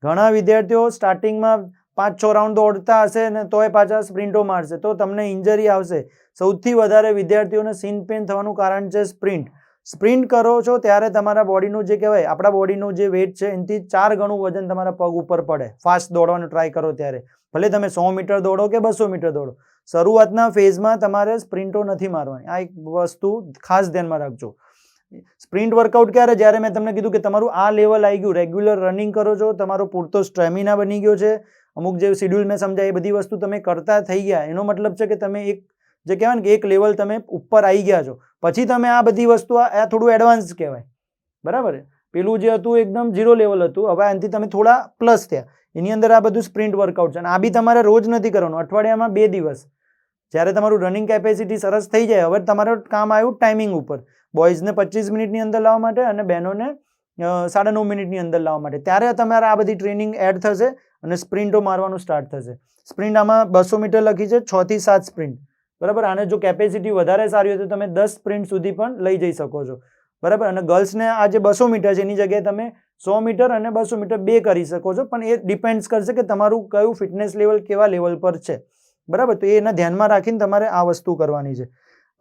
ઘણા વિદ્યાર્થીઓ સ્ટાર્ટિંગમાં 5-6 રાઉન્ડ દોડતા હશે ને તોય પાછા સ્પ્રિન્ટો મારશે તો તમને ઇન્જરી આવશે. સૌથી વધારે વિદ્યાર્થીઓને સીન પેન થવાનું કારણ છે સ્પ્રિન્ટ. સ્પ્રિન્ટ કરો છો ત્યારે તમારા બોડીનું જે કહેવાય, આપણા બોડીનું જે વેટ છે એનાથી 4 ગણું વજન તમારા પગ ઉપર પડે. ફાસ્ટ દોડવાનું ટ્રાય કરો ત્યારે, ભલે તમે 100 મીટર દોડો કે 200 મીટર દોડો, શરૂઆતના ફેઝમાં તમારે સ્પ્રિન્ટો નથી મારવાની. આ એક વસ્તુ ખાસ ધ્યાનમાં રાખજો. સ્પ્રિન્ટ વર્કઆઉટ ક્યારે? જ્યારે મેં તમને કીધું કે તમારું આ લેવલ આવી ગયું, રેગ્યુલર રનિંગ કરો છો, તમારો પૂરતો સ્ટેમિના બની ગયો છે, અમુક જે શિડ્યુલ મેં સમજાય એ બધી વસ્તુ તમે કરતા થઈ ગયા, એનો મતલબ છે કે તમે એક જે કહેવાય ને કે એક લેવલ તમે ઉપર આવી ગયા છો. પછી તમે આ બધી વસ્તુ, આ થોડું એડવાન્સ કહેવાય, બરાબર. પેલું જે હતું એકદમ 0 લેવલ હતું, હવે આનાથી તમે થોડા પ્લસ થયા. એની અંદર આ બધું સ્પ્રિન્ટ વર્કઆઉટ છે. અને આ બી તમારે રોજ નથી કરવાનું, અઠવાડિયામાં 2 દિવસ. જ્યારે તમારું રનિંગ કેપેસિટી સરસ થઈ જાય, હવે તમારું કામ આવ્યું ટાઈમિંગ ઉપર. બોયઝને 25 મિનિટની અંદર લાવવા માટે અને બહેનોને 9.5 મિનિટની અંદર લાવવા માટે. ત્યારે તમારે આ બધી ટ્રેનિંગ એડ થશે અને સ્પ્રિન્ટો મારવાનું સ્ટાર્ટ થશે. સ્પ્રિન્ટ આમાં 200 મીટર લખી છે, 6 થી 7 સ્પ્રિન્ટ, બરાબર. આને જો કેપેસિટી વધારે સારી હોય તો તમે 10 સ્પ્રિન્ટ સુધી પણ લઈ જઈ શકો છો, બરાબર. અને ગર્લ્સને આ જે 200 મીટર છે એની જગ્યાએ તમે 100 મીટર અને 200 મીટર 2 કરી શકો છો. પણ એ ડિપેન્ડ્સ કરશે કે તમારું કયું ફિટનેસ લેવલ કેવા લેવલ પર છે, બરાબર. તો એના ધ્યાનમાં રાખીને તમારે આ વસ્તુ કરવાની છે.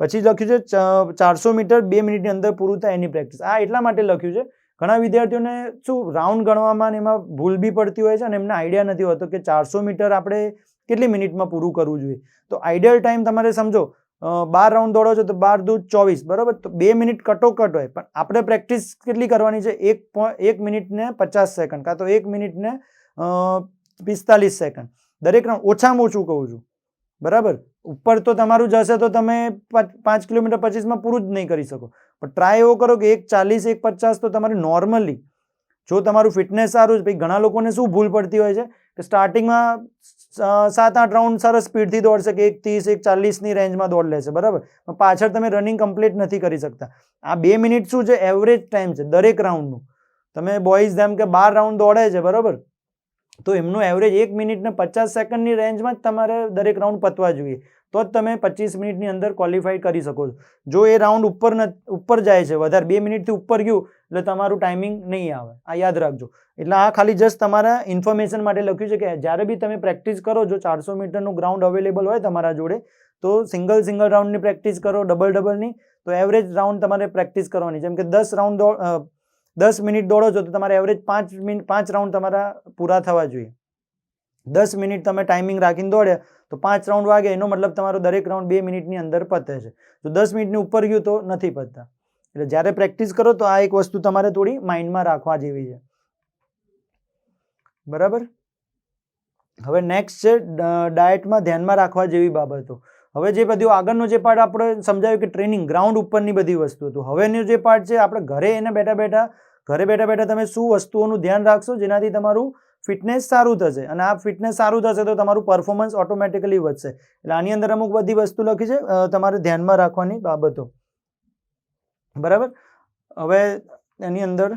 પછી લખ્યું છે 400 મીટર 2 મિનિટની અંદર પૂરું થાય એની પ્રેક્ટિસ. આ એટલા માટે લખ્યું છે, ઘણા વિદ્યાર્થીઓને શું રાઉન્ડ ગણવામાં એમાં ભૂલ બી પડતી હોય છે અને એમને આઈડિયા નથી હોતો કે 400 મીટર આપણે કેટલી મિનિટમાં પૂરું કરવું જોઈએ. તો આઈડિયલ ટાઈમ તમારે સમજો, 12 રાઉન્ડ દોડો છો તો 12 દૂ 24, બરાબર. તો 2 મિનિટ કટોકટ હોય, પણ આપણે પ્રેક્ટિસ કેટલી કરવાની છે? 1 મિનિટ ને 50 સેકન્ડ કાં તો 1 મિનિટ ને 45 સેકન્ડ દરેક રાઉન્ડ, ઓછામાં ઓછું કહું છું, બરાબર. ઉપર તો તમારું જશે તો તમે 5 કિલોમીટર 25માં પૂરું જ નહીં કરી શકો. પણ ટ્રાય એવો કરો કે 1:40, 1:50 તો તમારે નોર્મલી, જો તમારું ફિટનેસ સારું છે. ઘણા લોકોને શું ભૂલ પડતી હોય છે કે સ્ટાર્ટિંગમાં 7-8 રાઉન્ડ સરસ સ્પીડથી દોડશે કે 1:30, 1:40ની રેન્જમાં દોડ લેશે, બરાબર. પણ પાછળ તમે રનિંગ કમ્પ્લીટ નથી કરી શકતા. આ 2 મિનિટ શું છે? એવરેજ ટાઈમ છે દરેક રાઉન્ડનું. તમે બોયઝ જેમ કે 12 રાઉન્ડ દોડે છે, બરાબર, તો એમનું એવરેજ 1 મિનિટ ને 50 સેકન્ડની રેન્જમાં જ તમારે દરેક રાઉન્ડ પતવા જોઈએ. તો જ તમે 25 મિનિટની અંદર ક્વોલિફાઈ કરી શકો છો. જો એ રાઉન્ડ ઉપર જાય છે વધારે, 2 મિનિટથી ઉપર ગયું એટલે તમારું ટાઈમિંગ નહીં આવે. આ યાદ રાખજો. એટલે આ ખાલી જસ્ટ તમારા ઇન્ફોર્મેશન માટે લખ્યું છે કે જ્યારે બી તમે પ્રેક્ટિસ કરો, જો 400 મીટરનું ગ્રાઉન્ડ અવેલેબલ હોય તમારા જોડે તો સિંગલ રાઉન્ડની પ્રેક્ટિસ કરો, ડબલની. તો એવરેજ રાઉન્ડ તમારે પ્રેક્ટિસ કરવાની. જેમ કે 10 મિનિટ દોડો છો તો તમારે એવરેજ 5 રાઉન્ડ તમારા પૂરા થવા જોઈએ. 10 મિનિટ તમે ટાઈમિંગ રાખીને દોડ્યા તો 5 રાઉન્ડ વાગે, એનો મતલબ તમારો દરેક રાઉન્ડ 2 મિનિટની અંદર પતે છે. તો 10 મિનિટની ઉપર ગયું તો નથી પતતા. એટલે જ્યારે પ્રેક્ટિસ કરો તો આ એક વસ્તુ તમારે થોડી માઇન્ડમાં રાખવા જેવી છે, બરાબર. હવે નેક્સ્ટ છે ડાયટમાં ધ્યાનમાં રાખવા જેવી બાબતો. હવે જે બધું આગળનો જે પાર્ટ આપણે સમજાવ્યું કે ટ્રેનિંગ ગ્રાઉન્ડ ઉપરની બધી વસ્તુ હતું. હવેનો જે પાર્ટ છે આપણે ઘરે બેઠા તમે શું વસ્તુઓનું ધ્યાન રાખશો જેનાથી તમારું ફિટનેસ સારું થશે. અને આ ફિટનેસ સારું થશે તો તમારું પરફોર્મન્સ ઓટોમેટિકલી વધશે. એટલે આની અંદર અમુક બધી વસ્તુ લખી છે તમારે ધ્યાનમાં રાખવાની બાબતો, બરાબર. હવે એની અંદર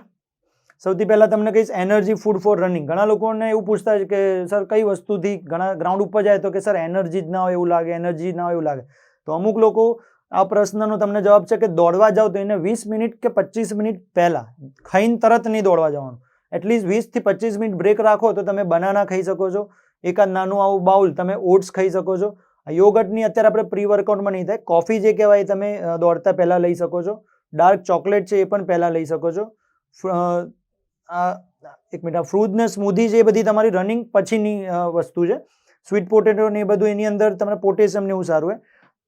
સૌથી પહેલાં તમને કહીશ એનર્જી ફૂડ ફોર રનિંગ. ઘણા લોકોને એવું પૂછતા છે કે સર કઈ વસ્તુથી, ઘણા ગ્રાઉન્ડ ઉપર જાય તો કે સર એનર્જી જ ના હોય એવું લાગે, એનર્જી ના હોય એવું લાગે. તો અમુક લોકો આ પ્રશ્નનો તમને જવાબ છે કે દોડવા જાઓ તો એને 20 મિનિટ કે 25 મિનિટ પહેલાં ખાઈને તરત નહીં દોડવા જવાનું. એટલીસ્ટ 20 થી 25 મિનિટ બ્રેક રાખો તો તમે બનાના ખાઈ શકો છો, એકાદ નાનું આવું બાઉલ તમે ઓટ્સ ખાઈ શકો છો. યોગર્ટની અત્યારે આપણે પ્રી વર્કઆઉટમાં નહીં થાય. કોફી જે કહેવાય તમે દોડતા પહેલાં લઈ શકો છો. ડાર્ક ચોકલેટ છે એ પણ પહેલાં લઈ શકો છો. એક મિનિટ, ફ્રૂટ ને સ્મૂધી છે એ બધી તમારી રનિંગ પછીની વસ્તુ છે. સ્વીટ પોટેટો ને એ બધું એની અંદર તમને પોટેશિયમ ને એવું સારું હોય.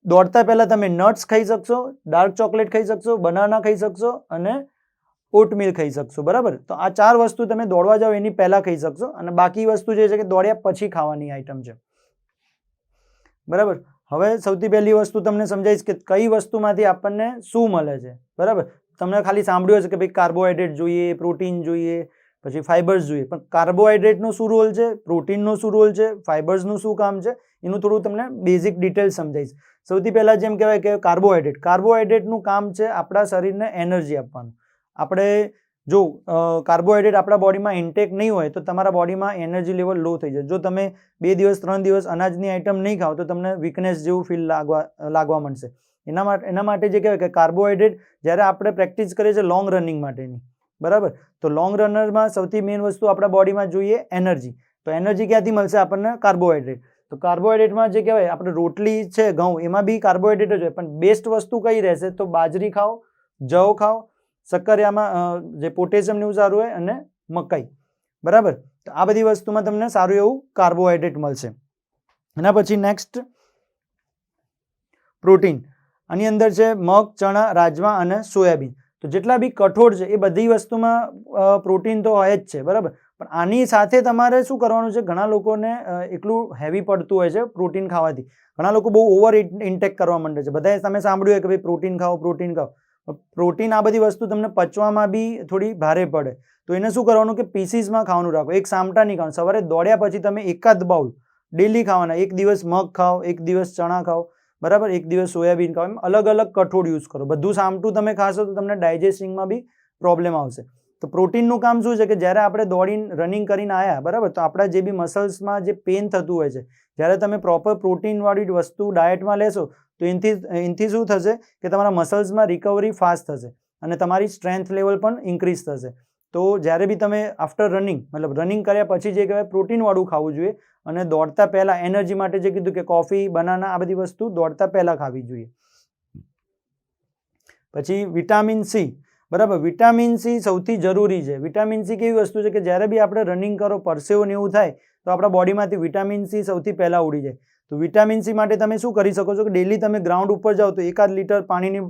દોડતા પહેલા તમે નટ્સ ખાઈ શકશો, ડાર્ક ચોકલેટ ખાઈ શકશો, બનાના ખાઈ શકશો અને ઓટમીલ ખાઈ શકશો, બરાબર. તો આ 4 વસ્તુ તમે દોડવા જાઓ એની પહેલા ખાઈ શકશો અને બાકી વસ્તુ જે છે કે દોડ્યા પછી ખાવાની આઈટમ છે, બરાબર. હવે સૌથી પહેલી વસ્તુ તમને સમજાવીશ કે કઈ વસ્તુમાંથી આપણને શું મળે છે, બરાબર. તમને ખાલી સાંભળ્યું હશે કે ભાઈ કાર્બોહાઈડ્રેટ જોઈએ, પ્રોટીન જોઈએ, પછી ફાઇબર્સ જોઈએ, પણ કાર્બોહાઈડ્રેટનો શું રોલ છે, પ્રોટીનનો શું રોલ છે, ફાઇબર્સનું શું કામ છે, એનું થોડું તમને બેઝિક ડિટેલ્સ સમજાવીશ. સૌથી પહેલા જેમ કહેવાય કે કાર્બોહાઈડ્રેટનું કામ છે આપણા શરીરને એનર્જી આપવાનું. આપણે જો કાર્બોહાઈડ્રેટ આપણા બોડીમાં ઇન્ટેક નહીં હોય તો તમારા બોડીમાં એનર્જી લેવલ લો થઈ જાય. જો તમે 2 દિવસ 3 દિવસ અનાજની આઈટમ નહીં ખાઓ તો તમને વીકનેસ જેવું ફીલ લાગવા માંડશે. એના માટે જે કહેવાય કે કાર્બોહાઈડ્રેટ જ્યારે આપણે પ્રેક્ટિસ કરીએ છીએ લોંગ રનિંગ માટેની, બરાબર, તો લોંગ રનરમાં સૌથી મેઇન વસ્તુ આપણા બોડીમાં જોઈએ એનર્જી. તો એનર્જી ક્યાંથી મળશે આપણને? કાર્બોહાઈડ્રેટ. તો કાર્બોહાઈડ્રેટમાં જે કહેવાય આપણે રોટલી છે, ઘઉં, એમાં બી કાર્બોહાઈડ્રેટ જ હોય, પણ બેસ્ટ વસ્તુ કઈ રહેશે? તો બાજરી ખાઓ, જવ ખાઓ, શક્કરિયામાં જે પોટેશિયમ એવું સારું હોય, અને મકાઈ, બરાબર. તો આ બધી વસ્તુમાં તમને સારું એવું કાર્બોહાઈડ્રેટ મળશે. એના પછી નેક્સ્ટ પ્રોટીન. આની અંદર છે મગ, ચણા, રાજમા અને સોયાબીન. તો જેટલા બી કઠોળ છે એ બધી વસ્તુમાં પ્રોટીન તો હોય જ છે, બરાબર. પણ આની સાથે તમારે શું કરવાનું છે? ઘણા લોકોને એટલું હેવી પડતું હોય છે પ્રોટીન ખાવાથી. ઘણા લોકો બહુ ઓવર ઇન્ટેક કરવા માંડે છે. બધાએ તમે સાંભળ્યું હોય કે ભાઈ પ્રોટીન ખાઓ, પ્રોટીન ખાઓ. પ્રોટીન આ બધી વસ્તુ તમને પચવામાં બી થોડી ભારે પડે. તો એને શું કરવાનું કે પીસીસમાં ખાવાનું રાખો. એક સામટા નહીં ખાવાનું. સવારે દોડ્યા પછી તમે એકાદ બાઉલ ડેલી ખાવાના. એક દિવસ મગ ખાઓ, એક દિવસ ચણા ખાઓ, બરાબર, એક દિવસ સોયાબીન ખાઓ. એમ અલગ અલગ કઠોળ યુઝ કરો. બધું સામટું તમે ખાશો તો તમને ડાયજેસ્ટિંગમાં બી પ્રોબ્લેમ આવશે. તો પ્રોટીનનું કામ શું છે કે જ્યારે આપણે દોડીને રનિંગ કરીને આવ્યા, બરાબર, તો આપણા જે બી મસલ્સમાં જે પેન થતું હોય છે, જ્યારે તમે પ્રોપર પ્રોટીનવાળી વસ્તુ ડાયટમાં લેશો તો એનાથી શું થશે કે તમારા મસલ્સમાં રિકવરી ફાસ્ટ થશે અને તમારી સ્ટ્રેન્થ લેવલ પણ ઇન્ક્રીઝ થશે. તો જ્યારે બી તમે આફ્ટર રનિંગ, મતલબ રનિંગ કર્યા પછી જે કહેવાય પ્રોટીનવાળું ખાવું જોઈએ. અને દોડતા પહેલાં એનર્જી માટે જે કીધું કે કોફી, બનાના, આ બધી વસ્તુ દોડતા પહેલાં ખાવી જોઈએ. પછી વિટામિન સી, બરાબર. વિટામિન સી સૌથી જરૂરી છે. વિટામિન સી કેવી વસ્તુ છે કે જ્યારે બી આપણે રનિંગ કરો, પરસેવો ને એવું થાય તો આપણા બોડીમાંથી વિટામિન સી સૌથી પહેલાં ઉડી જાય. તો વિટામિન સી માટે તમે શું કરી શકો છો કે ડેલી તમે ગ્રાઉન્ડ ઉપર જાઓ તો 1 લીટર પાણીની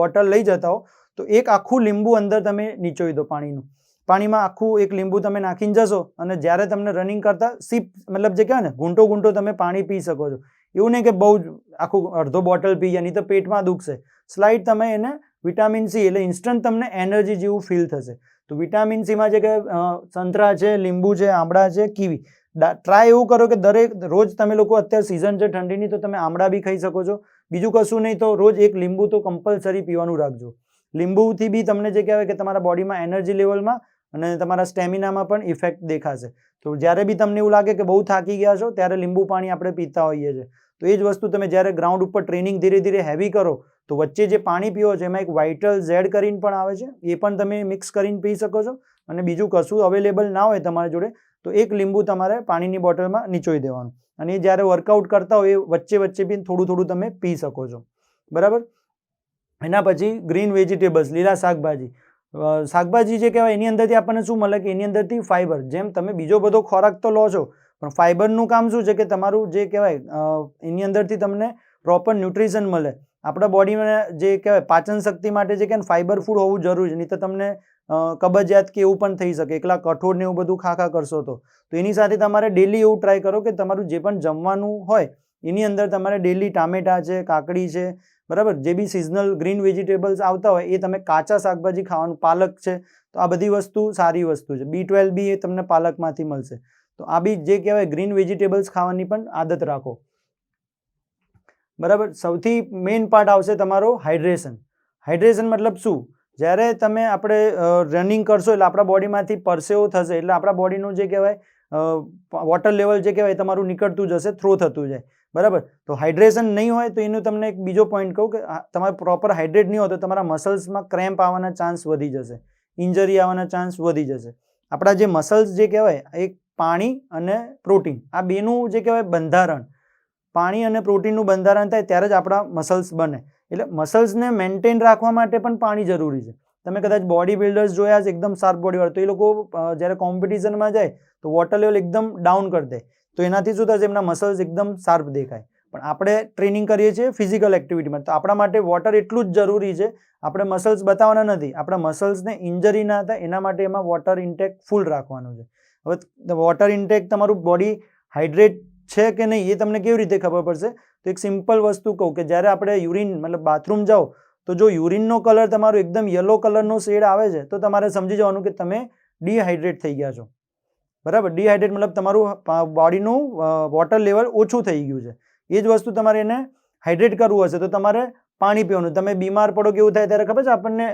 બોટલ લઈ જતા હો તો એક આખું લીંબુ અંદર તમે નીચોવી દો પાણીનું. પાણીમાં આખું એક લીંબુ તમે નાખીને જશો અને જ્યારે તમને રનિંગ કરતા સિપ, મતલબ જે કહેવાય ને ઘૂંટો ઘૂંટો તમે પાણી પી શકો છો. એવું નહીં કે બહુ જ આખું અડધો બોટલ પી ગયા, નહીં તો પેટમાં દુખશે. સ્લાઇડ તમે એને વિટામિન સી એટલે ઇન્સ્ટન્ટ તમને એનર્જી જેવું ફીલ થશે. તો વિટામિન સીમાં જે કે સંતરા છે, લીંબુ છે, આંબળા છે, કીવી. ટ્રાય એવું કરો કે દરેક રોજ તમે લોકો, અત્યારે સિઝન છે ઠંડીની, તો તમે આંબળા બી ખાઈ શકો છો. બીજું કશું નહીં તો રોજ એક લીંબુ તો કમ્પલસરી પીવાનું રાખજો. લીંબુથી બી તમને જે કહેવાય કે તમારા બોડીમાં એનર્જી લેવલમાં અને તમારા સ્ટેમિનામાં પણ ઇફેક્ટ દેખાશે. તો જ્યારે બી તમને એવું લાગે કે બહુ થાકી ગયા છો ત્યારે લીંબુ પાણી આપણે પીતા હોઈએ છીએ. તો એ જ વસ્તુ તમે જ્યારે ગ્રાઉન્ડ ઉપર ટ્રેનિંગ ધીરે ધીરે હેવી કરો તો વચ્ચે જે પાણી પીવો છો એમાં એક વાઇટલ ઝેડ કરીને પણ આવે છે, એ પણ તમે મિક્સ કરીને પી શકો છો. અને બીજું કશું અવેલેબલ ના હોય તમારી જોડે તો એક લીંબુ તમારે પાણીની બોટલમાં નીચોવી દેવાનું. અને એ જ્યારે વર્કઆઉટ કરતા હોય એ વચ્ચે વચ્ચે બી થોડું થોડું તમે પી શકો છો, બરાબર. એના પછી ગ્રીન વેજીટેબલ્સ, લીલા શાકભાજી. શાકભાજી જે કહેવાય એની અંદરથી આપણને શું મળે કે એની અંદરથી ફાઇબર. જેમ તમે બીજો બધો ખોરાક તો લો છો પણ ફાઇબરનું કામ શું છે કે તમારું જે કહેવાય એની અંદરથી તમને પ્રોપર ન્યુટ્રિશન મળે. આપણા બોડીમાં જે કહેવાય પાચન શક્તિ માટે જે કે ફાઇબર ફૂડ હોવું જરૂરી છે, નહીં તો તમને કબજિયાત કે એવું પણ થઈ શકે. એકલા કઠોળ ને એવું બધું ખાખા કરશો તો એની સાથે તમારે ડેલી એવું ટ્રાય કરો કે તમારું જે પણ જમવાનું હોય એની અંદર તમારે ડેલી ટામેટા છે, કાકડી છે, બરાબર, જે બી સિઝનલ ગ્રીન વેજીટેબલ્સ આવતા હોય એ તમે કાચા શાકભાજી ખાવાનું. પાલક છે, તો આ બધી વસ્તુ સારી વસ્તુ છે. B12 બી એ તમને પાલકમાંથી મળશે. તો આ બી જે કહેવાય ગ્રીન વેજીટેબલ્સ ખાવાની પણ આદત રાખો, બરાબર. સૌથી મેઇન પાર્ટ આવશે તમારો હાઇડ્રેશન. હાઇડ્રેશન મતલબ શું? જ્યારે તમે આપણે રનિંગ કરશો એટલે આપણા બોડીમાંથી પરસેવો થશે એટલે આપણા બોડીનું જે કહેવાય વોટર લેવલ જે કહેવાય તમારું નીકળતું જશે, થ્રો થતું જાય, બરાબર. તો હાઇડ્રેશન નહીં હોય તો એનું તમને એક બીજો પોઈન્ટ કહું કે તમારે પ્રોપર હાઇડ્રેટ નહીં હોય તો તમારા મસલ્સમાં ક્રેમ્પ આવવાના ચાન્સ વધી જશે, ઇન્જરી આવવાના ચાન્સ વધી જશે. આપણા જે મસલ્સ જે કહેવાય એક પાણી અને પ્રોટીન, આ બેનું જે કહેવાય બંધારણ, પાણી અને પ્રોટીનનું બંધારણ થાય ત્યારે જ આપણા મસલ્સ બને. એટલે મસલ્સને મેન્ટેન રાખવા માટે પણ પાણી જરૂરી છે. તમે કદાચ બોડી બિલ્ડર્સ જોયા છે એકદમ શાર્પ બોડીવાળા, તો એ લોકો જ્યારે કોમ્પિટિશનમાં જાય તો વોટર લેવલ એકદમ ડાઉન કરી દે. તો એનાથી શું થશે? એમના મસલ્સ એકદમ શાર્પ દેખાય. પણ આપણે ટ્રેનિંગ કરીએ છીએ ફિઝિકલ એક્ટિવિટીમાં, તો આપણા માટે વોટર એટલું જ જરૂરી છે. આપણે મસલ્સ બતાવવાના નથી, આપણા મસલ્સને ઇન્જરી ના થાય એના માટે એમાં વોટર ઇન્ટેક ફૂલ રાખવાનું છે. હવે વોટર ઇન્ટેક તમારું બોડી હાઇડ્રેટ છે કે નહીં એ તમને કેવી રીતે ખબર પડશે? તો એક સિમ્પલ વસ્તુ કહું કે જ્યારે આપણે યુરિન મતલબ બાથરૂમ જાઓ તો જો યુરિનનો કલર તમારો એકદમ યલો કલરનો શેડ આવે છે તો તમારે સમજી જવાનું કે તમે ડિહાઇડ્રેટ થઈ ગયા છો. બરાબર, ડિહાઇડ્રેટ મતલબ તમારું બોડીનું વોટર લેવલ ઓછું થઈ ગયું છે. એ જ વસ્તુ તમારે એને હાઇડ્રેટ કરવું હશે તો તમારે પાણી પીવાનું. તમે બીમાર પડો કેવું થાય ત્યારે ખબર છે આપણને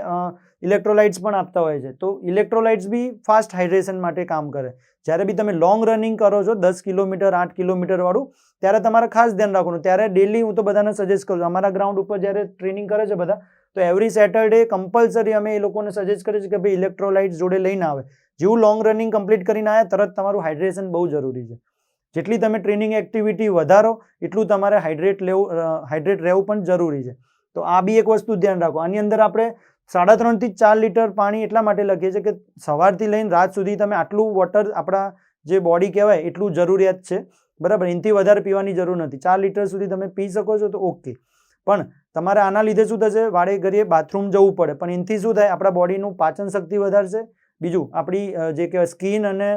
ઇલેક્ટ્રોલાઇટ્સ પણ આપતા હોય છે, તો ઇલેક્ટ્રોલાઇટ્સ બી ફાસ્ટ હાઇડ્રેશન માટે કામ કરે. જ્યારે બી તમે લોંગ રનિંગ કરો છો 10 કિલોમીટર 8 કિલોમીટર વાળું, ત્યારે તમારે ખાસ ધ્યાન રાખવાનું. ત્યારે ડેલી હું તો બધાને સજેસ્ટ કરું છું, અમારા ગ્રાઉન્ડ ઉપર જ્યારે ટ્રેનિંગ કરે છે બધા, તો એવરી સેટરડે કમ્પલસરી અમે એ લોકોને સજેસ્ટ કરીએ છીએ કે ભાઈ ઇલેક્ટ્રોલાઇટ્સ જોડે લઈને આવે. જેવું લોંગ રનિંગ કમ્પ્લીટ કરીને આવ્યા તરત તમારું હાઇડ્રેશન બહુ જરૂરી છે. જેટલી તમે ટ્રેનિંગ એક્ટિવિટી વધારો એટલું તમારે હાઇડ્રેટ રહેવું પણ જરૂરી છે. તો આ બી એક વસ્તુ ધ્યાન રાખો. આની અંદર આપણે 3.5 થી 4 લીટર પાણી એટલા માટે લખીએ છીએ કે સવારથી લઈને રાત સુધી તમે આટલું વોટર આપણા જે બોડી કહેવાય એટલું જરૂરિયાત છે. બરાબર, એનાથી વધારે પીવાની જરૂર નથી. 4 લીટર સુધી તમે પી શકો છો તો ઓકે. પણ તમારે આના લીધે શું થશે? વાડે ઘડીએ બાથરૂમ જવું પડે, પણ એનાથી શું થાય? આપણા બોડીનું પાચન શક્તિ વધારશે. બીજું આપણી જે કહેવાય સ્કિન અને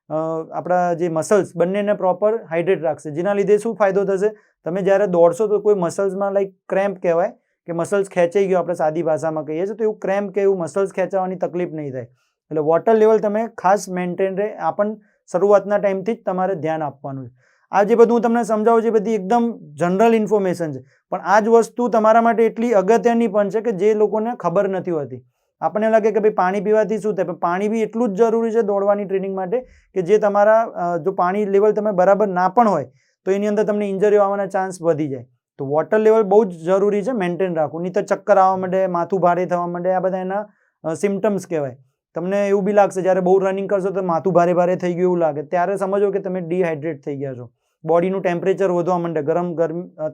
આપણા જે મસલ્સ બંનેને પ્રોપર હાઇડ્રેટ રાખશે, જેના લીધે શું ફાયદો થશે? તમે જ્યારે દોડશો તો કોઈ મસલ્સમાં લાઈક ક્રેમ્પ કહેવાય કે મસલ્સ ખેંચાઈ ગયો, આપણે સાદી ભાષામાં કહીએ છીએ, તો એવું ક્રેમ્પ કે એવું મસલ્સ ખેંચાવાની તકલીફ નહીં થાય. એટલે વોટર લેવલ તમે ખાસ મેન્ટેન રહે, આ પણ શરૂઆતના ટાઈમથી જ તમારે ધ્યાન આપવાનું છે. આ જે બધું હું તમને સમજાવું છું એ બધી એકદમ જનરલ ઇન્ફોર્મેશન છે, પણ આ જ વસ્તુ તમારા માટે એટલી અગત્યની પણ છે કે જે લોકોને ખબર નથી હોતી. આપણને લાગે કે ભાઈ પાણી પીવાથી શું થાય, પણ પાણી બી એટલું જ જરૂરી છે દોડવાની ટ્રેનિંગ માટે કે જે તમારા જો પાણી લેવલ તમે બરાબર ના પણ હોય તો એની અંદર તમને ઇન્જરી આવવાના ચાન્સ વધી જાય. તો વોટર લેવલ બહુ જ જરૂરી છે મેન્ટેન રાખવું, નહીં તો ચક્કર આવવા માંડે, માથું ભારે થવા માંડે, આ બધા એના સિમ્ટમ્સ કહેવાય. તમને એવું બી લાગશે જ્યારે બહુ રનિંગ કરશો તો માથું ભારે ભારે થઈ ગયું એવું લાગે, ત્યારે સમજો કે તમે ડિહાઇડ્રેટ થઈ ગયા છો. બોડીનું ટેમ્પરેચર વધવા માંડે, ગરમ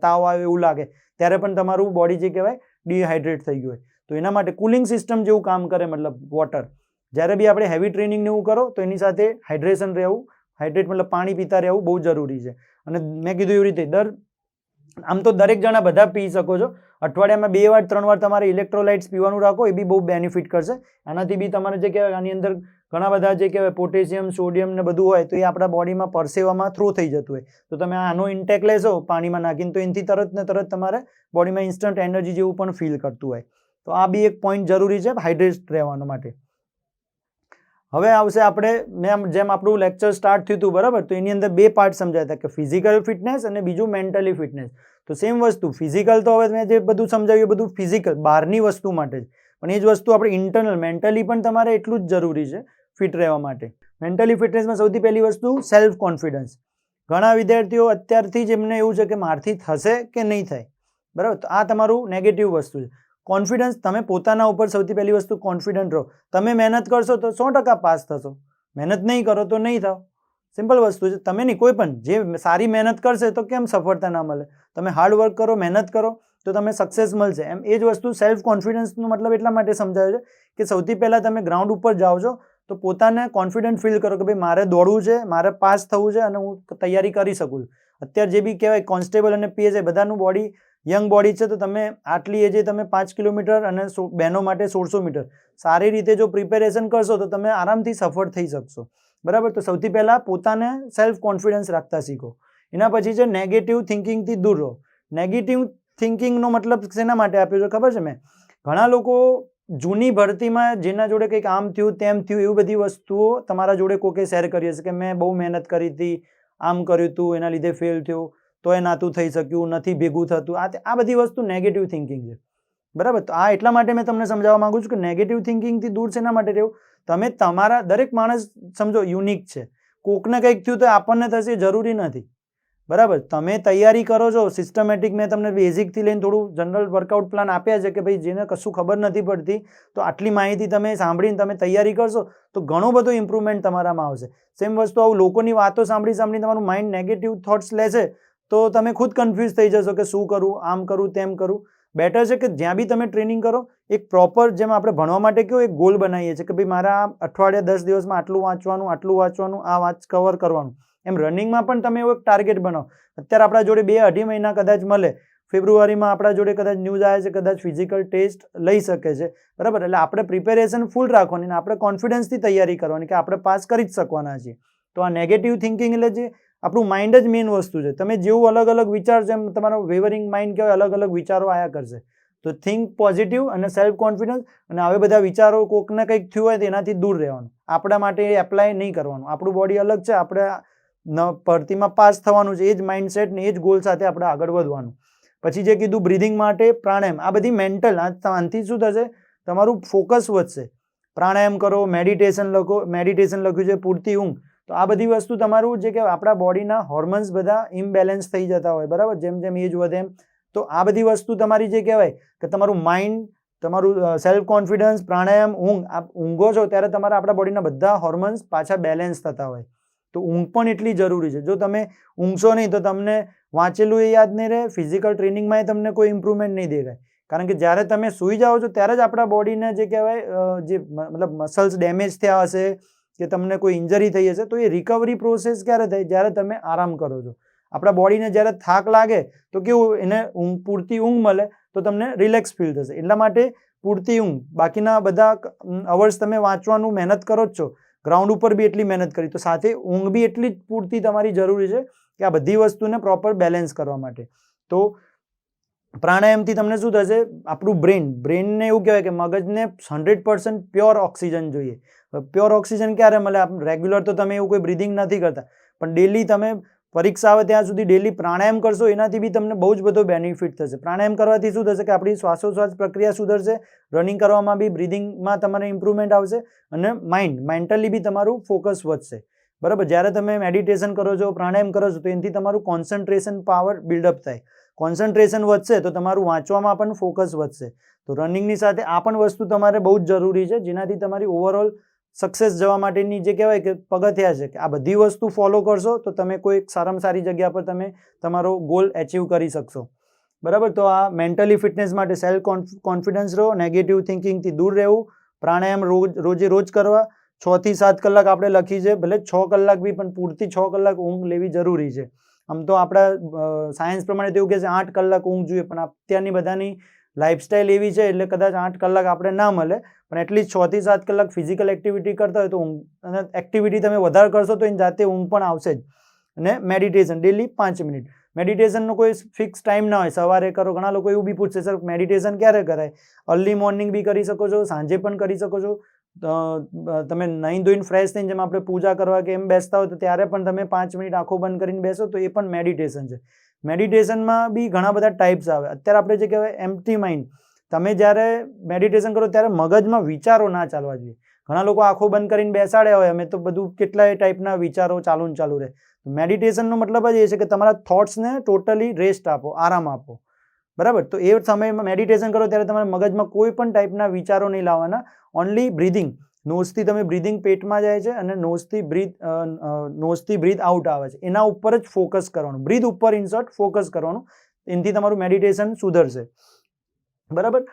તાવ આવે એવું લાગે, ત્યારે પણ તમારું બોડી જે કહેવાય ડિહાઇડ્રેટ થઈ ગયું હોય. તો એના માટે કુલિંગ સિસ્ટમ જેવું કામ કરે, મતલબ વોટર. જ્યારે બી આપણે હેવી ટ્રેનિંગ ને એવું કરો તો એની સાથે હાઇડ્રેશન રહેવું, હાઇડ્રેટ મતલબ પાણી પીતા રહેવું બહુ જરૂરી છે. અને મેં કીધું એવી રીતે આમ તો દરેક જણા બધા પી શકો છો. અઠવાડિયામાં 2 વાર 3 વાર તમારે ઇલેક્ટ્રોલાઇટ્સ પીવાનું રાખો, એ બી બહુ બેનિફિટ કરશે. આનાથી બી તમારે જે કહેવાય આની અંદર ઘણા બધા જે કહેવાય પોટેશિયમ, સોડિયમ ને બધું હોય તો એ આપણા બોડીમાં પરસેવામાં થ્રો થઈ જતું હોય, તો તમે આનો ઇન્ટેક લેશો પાણીમાં નાખીને તો એનાથી તરત ને તરત તમારે બોડીમાં ઇન્સ્ટન્ટ એનર્જી જેવું પણ ફીલ કરતું હોય. તો આ બી એક પોઈન્ટ જરૂરી છે હાઇડ્રેટ રહેવા માટે. હવે આવશે આપણે જેમ આપણું લેક્ચર સ્ટાર્ટ થયું હતું બરાબર, તો એની અંદર 2 પાર્ટ સમજાયા હતા કે ફિઝિકલ ફિટનેસ અને બીજું મેન્ટલી ફિટનેસ. તો સેમ વસ્તુ ફિઝિકલ તો હવે મેં જે બધું સમજાવ્યું એ બધું ફિઝિકલ બહારની વસ્તુ માટે જ, પણ એ જ વસ્તુ આપણે ઇન્ટરનલ મેન્ટલી પણ તમારે એટલું જ જરૂરી છે ફિટ રહેવા માટે. મેન્ટલી ફિટનેસમાં સૌથી પહેલી વસ્તુ સેલ્ફ કોન્ફિડન્સ. ઘણા વિદ્યાર્થીઓ અત્યારથી જ એમને એવું છે કે મારથી થશે કે નહીં થાય, બરાબર, તો આ તમારું નેગેટિવ વસ્તુ છે. કોન્ફિડન્સ, તમે પોતાના ઉપર સૌથી પહેલી વસ્તુ કોન્ફિડન્ટ રહો. તમે મહેનત કરશો તો 100% પાસ થશો, મહેનત નહીં કરો તો નહીં થાવ. સિમ્પલ વસ્તુ છે. તમે નહીં, કોઈ પણ જે સારી મહેનત કરશે તો કેમ સફળતા ના મળે? તમે હાર્ડ વર્ક કરો, મહેનત કરો તો તમે સક્સેસ મળશે. એમ એ જ વસ્તુ સેલ્ફ કોન્ફિડન્સનો મતલબ એટલા માટે સમજાવ્યો છે કે સૌથી પહેલાં તમે ગ્રાઉન્ડ ઉપર જાઓ છો તો પોતાને કોન્ફિડન્ટ ફીલ કરો કે ભાઈ મારે દોડવું છે, મારે પાસ થવું છે અને હું તૈયારી કરી શકું છું. અત્યારે જે બી કહેવાય કોન્સ્ટેબલ અને પીએસઆઈ બધાનું બોડી યંગ બોડી છે, તો તમે આટલી એજે તમે 5 કિલોમીટર અને બહેનો માટે 1600 મીટર સારી રીતે જો પ્રિપેરેશન કરશો તો તમે આરામથી સફળ થઈ શકશો. બરાબર, તો સૌથી પહેલાં પોતાને સેલ્ફ કોન્ફિડન્સ રાખતા શીખો. એના પછી છે નેગેટિવ થિંકિંગથી દૂર રહો. નેગેટિવ થિંકિંગનો મતલબ શેના માટે આપ્યો છે ખબર છે? મેં ઘણા લોકો જૂની ભરતીમાં જેના જોડે કંઈક આમ થયું તેમ થયું એવી બધી વસ્તુઓ તમારા જોડે કોકે શેર કરી હશે કે મેં બહુ મહેનત કરી હતી, આમ કર્યું હતું, એના લીધે ફેલ થયું, તો એ નાતું થઈ શક્યું, નથી ભેગું થતું. આ બધી વસ્તુ નેગેટિવ થિંકિંગ છે. બરાબર, તો આ એટલા માટે મેં તમને સમજાવવા માંગુ છું કે નેગેટિવ થિંકિંગથી દૂર શેના માટે રહેવું? તમે તમારા દરેક માણસ સમજો યુનિક છે. કોકને કંઈક થયું તો આપણને થશે જરૂરી નથી. બરાબર, તમે તૈયારી કરો છો સિસ્ટમેટિક. મેં તમને બેઝિકથી લઈને થોડું જનરલ વર્કઆઉટ પ્લાન આપ્યા છે કે ભાઈ જેને કશું ખબર નથી પડતી તો આટલી માહિતી તમે સાંભળીને તમે તૈયારી કરશો તો ઘણો બધો ઇમ્પ્રુવમેન્ટ તમારામાં આવશે. સેમ વસ્તુ આવું લોકોની વાતો સાંભળીને તમારું માઇન્ડ નેગેટિવ થોટ્સ લેશે તો તમે ખુદ કન્ફ્યુઝ થઈ જશો કે શું કરું, આમ કરું, તેમ કરું. બેટર છે કે જ્યાં બી તમે ટ્રેનિંગ કરો એક પ્રોપર, જેમ આપણે ભણવા માટે કેવું એક ગોલ બનાવીએ છીએ કે ભાઈ મારા અઠવાડિયા 10 દિવસમાં આટલું વાંચવાનું, આ વાંચ કવર કરવાનું, એમ રનિંગમાં પણ તમે એવો એક ટાર્ગેટ બનાવો. અત્યારે આપણા જોડે 2-2.5 મહિના કદાચ મળે, ફેબ્રુઆરીમાં આપણા જોડે કદાચ ન્યૂઝ આવે છે, કદાચ ફિઝિકલ ટેસ્ટ લઈ શકે છે, બરાબર. એટલે આપણે પ્રિપેરેશન ફૂલ રાખવાની અને આપણે કોન્ફિડન્સથી તૈયારી કરવાની કે આપણે પાસ કરી જ શકવાના છીએ. તો આ નેગેટિવ થિંકિંગ એટલે જે આપણું માઇન્ડ જ મેઇન વસ્તુ છે. તમે જેવું અલગ અલગ વિચારશો એમ તમારો વેવરિંગ માઇન્ડ કહેવાય, અલગ અલગ વિચારો આયા કરશે. તો થિંક પોઝિટિવ અને સેલ્ફ કોન્ફિડન્સ, અને હવે બધા વિચારો કોકને કંઈક થયું હોય તો એનાથી દૂર રહેવાનું. આપણા માટે એ એપ્લાય નહીં કરવાનું. આપણું બોડી અલગ છે, આપણે ભરતીમાં પાસ થવાનું છે, એ જ માઇન્ડસેટ ને એ જ ગોલ સાથે આપણે આગળ વધવાનું. પછી જે કીધું બ્રિધિંગ માટે પ્રાણાયામ, આ બધી મેન્ટલ, આનાથી શું થશે, તમારું ફોકસ વધશે. પ્રાણાયામ કરો, મેડિટેશન લખ્યું છે, પૂરતી ઊંઘ. તો આ બધી વસ્તુ તમારું જે કહેવાય આપણા બોડીના હોર્મોન્સ બધા ઇમ્બેલેન્સ થઈ જતા હોય, બરાબર, જેમ જેમ એજ વધે એમ. તો આ બધી વસ્તુ તમારી જે કહેવાય કે તમારું માઇન્ડ, તમારું સેલ્ફ કોન્ફિડન્સ, પ્રાણાયામ, ઊંઘ, આ ઊંઘો છો ત્યારે તમારા આપણા બોડીના બધા હોર્મોન્સ પાછા બેલેન્સ થતા હોય. તો ઊંઘ પણ એટલી જરૂરી છે. જો તમે ઊંઘશો નહીં તો તમને વાંચેલું એ યાદ નહીં રહે, ફિઝિકલ ટ્રેનિંગમાં તમને કોઈ ઇમ્પ્રુવમેન્ટ નહીં દેખાય. કારણ કે જ્યારે તમે સૂઈ જાઓ છો ત્યારે જ આપણા બોડીને જે કહેવાય જે મતલબ મસલ્સ ડેમેજ થયા હશે કે તમને કોઈ ઇન્જરી થઈ હશે, તો એ રિકવરી પ્રોસેસ ક્યારે થાય, જ્યારે તમે આરામ કરો છો. આપણા બોડીને જ્યારે થાક લાગે તો કેવું, એને પૂરતી ઊંઘ મળે તો તમને રિલેક્સ ફીલ થશે. એટલા માટે પૂરતી ઊંઘ. બાકીના બધા અવર્સ તમે વાંચવાનું મહેનત કરો જ છો, ગ્રાઉન્ડ ઉપર બી એટલી મહેનત કરી, તો સાથે ઊંઘ બી એટલી જ પૂરતી તમારી જરૂરી છે કે આ બધી વસ્તુને પ્રોપર બેલેન્સ કરવા માટે. તો પ્રાણાયામથી તમને શું થશે, આપણું બ્રેનને એવું કહેવાય કે મગજને 100% પ્યોર ઓક્સિજન જોઈએ. પ્યોર ઓક્સિજન ક્યારે મળે, રેગ્યુલર તો તમે એવું કોઈ બ્રિધિંગ નથી કરતા, પણ ડેલી તમે પરીક્ષા આવે ત્યાં સુધી ડેલી પ્રાણાયામ કરશો, એનાથી બી તમને બહુ જ બધો બેનિફિટ થશે. પ્રાણાયામ કરવાથી શું થશે કે આપણી શ્વાસોશ્વાસ પ્રક્રિયા સુધરશે, રનિંગ કરવામાં બી બ્રિધિંગમાં તમારે ઇમ્પ્રુવમેન્ટ આવશે, અને મેન્ટલી બી તમારું ફોકસ વધશે, બરાબર. જ્યારે તમે મેડિટેશન કરો છો, પ્રાણાયામ કરો છો, તો એનાથી તમારું કોન્સન્ટ્રેશન પાવર બિલ્ડઅપ થાય. કોન્સન્ટ્રેશન વધશે તો તમારું વાંચવામાં પણ ફોકસ વધશે. તો રનિંગની સાથે આ પણ વસ્તુ તમારે બહુ જ જરૂરી છે, જેનાથી તમારી ઓવરઓલ સક્સેસ જવા માટેની જે કહેવાય કે પગથિયા છે, કે આ બધી વસ્તુ ફોલો કરશો તો તમે કોઈ સારામાં સારી જગ્યા પર તમે તમારો ગોલ એચીવ કરી શકશો, બરાબર. તો આ મેન્ટલી ફિટનેસ માટે સેલ્ફ કોન્ફિડન્સ રહો, નેગેટિવ થિંકિંગથી દૂર રહેવું, પ્રાણાયામ રોજે રોજ કરવા, 6 થી 7 કલાક આપણે લખી છે, ભલે 6 કલાક બી, પણ પૂરતી 6 કલાક ઊંઘ લેવી જરૂરી છે. આમ તો આપણા સાયન્સ પ્રમાણે તો એવું કહે છે 8 કલાક ઊંઘ જોઈએ, પણ અત્યારની બધાની લાઈફસ્ટાઈલ એવી છે એટલે કદાચ 8 કલાક આપણે ના મળે, પણ એટલીસ્ટ 6 થી 7 કલાક ફિઝિકલ એક્ટિવિટી કરતા હોય તો ઊંઘ, અને એક્ટિવિટી તમે વધારે કરશો તો એની જાતે ઊંઘ પણ આવશે જ. અને મેડિટેશન ડેલી 5 મિનિટ. મેડિટેશનનો કોઈ ફિક્સ ટાઈમ ના હોય, સવારે કરો. ઘણા લોકો એવું બી પૂછશે સર મેડિટેશન ક્યારે કરાય, અર્લી મોર્નિંગ બી કરી શકો છો, સાંજે પણ કરી શકો છો. તમે નાહી ધોઈને ફ્રેશ થઈને જેમ આપણે પૂજા કરવા કે એમ બેસતા હોય તો ત્યારે પણ તમે 5 મિનિટ આંખો બંધ કરીને બેસો તો એ પણ મેડિટેશન છે. મેડિટેશનમાં બી ઘણા બધા ટાઈપ્સ આવે. અત્યારે આપણે જે કહેવાય એમ્પ્ટી માઇન્ડ, તમે જ્યારે મેડિટેશન કરો ત્યારે મગજમાં વિચારો ના ચાલવા જોઈએ. ઘણા લોકો આંખો બંધ કરીને બેસાડ્યા હોય, અમે તો બધું કેટલાય ટાઈપના વિચારો ચાલુ રહે. મેડિટેશનનો મતલબ જ એ છે કે તમારા થોટ્સને ટોટલી રેસ્ટ આપો, આરામ આપો, બરાબર. તો એ સમયમાં મેડિટેશન કરો ત્યારે તમારા મગજમાં કોઈ પણ ટાઈપના વિચારો નહીં લાવવાના, ઓનલી બ્રિધિંગ. નોઝથી તમે બ્રિધિંગ પેટમાં જાય છે અને નોઝથી બ્રીથ આઉટ આવે છે, એના ઉપર જ ફોકસ કરવાનું. બ્રીથ ઉપર ઇન્સર્ટ ફોકસ કરવાનું, એનાથી તમારું મેડિટેશન સુધરશે, બરાબર.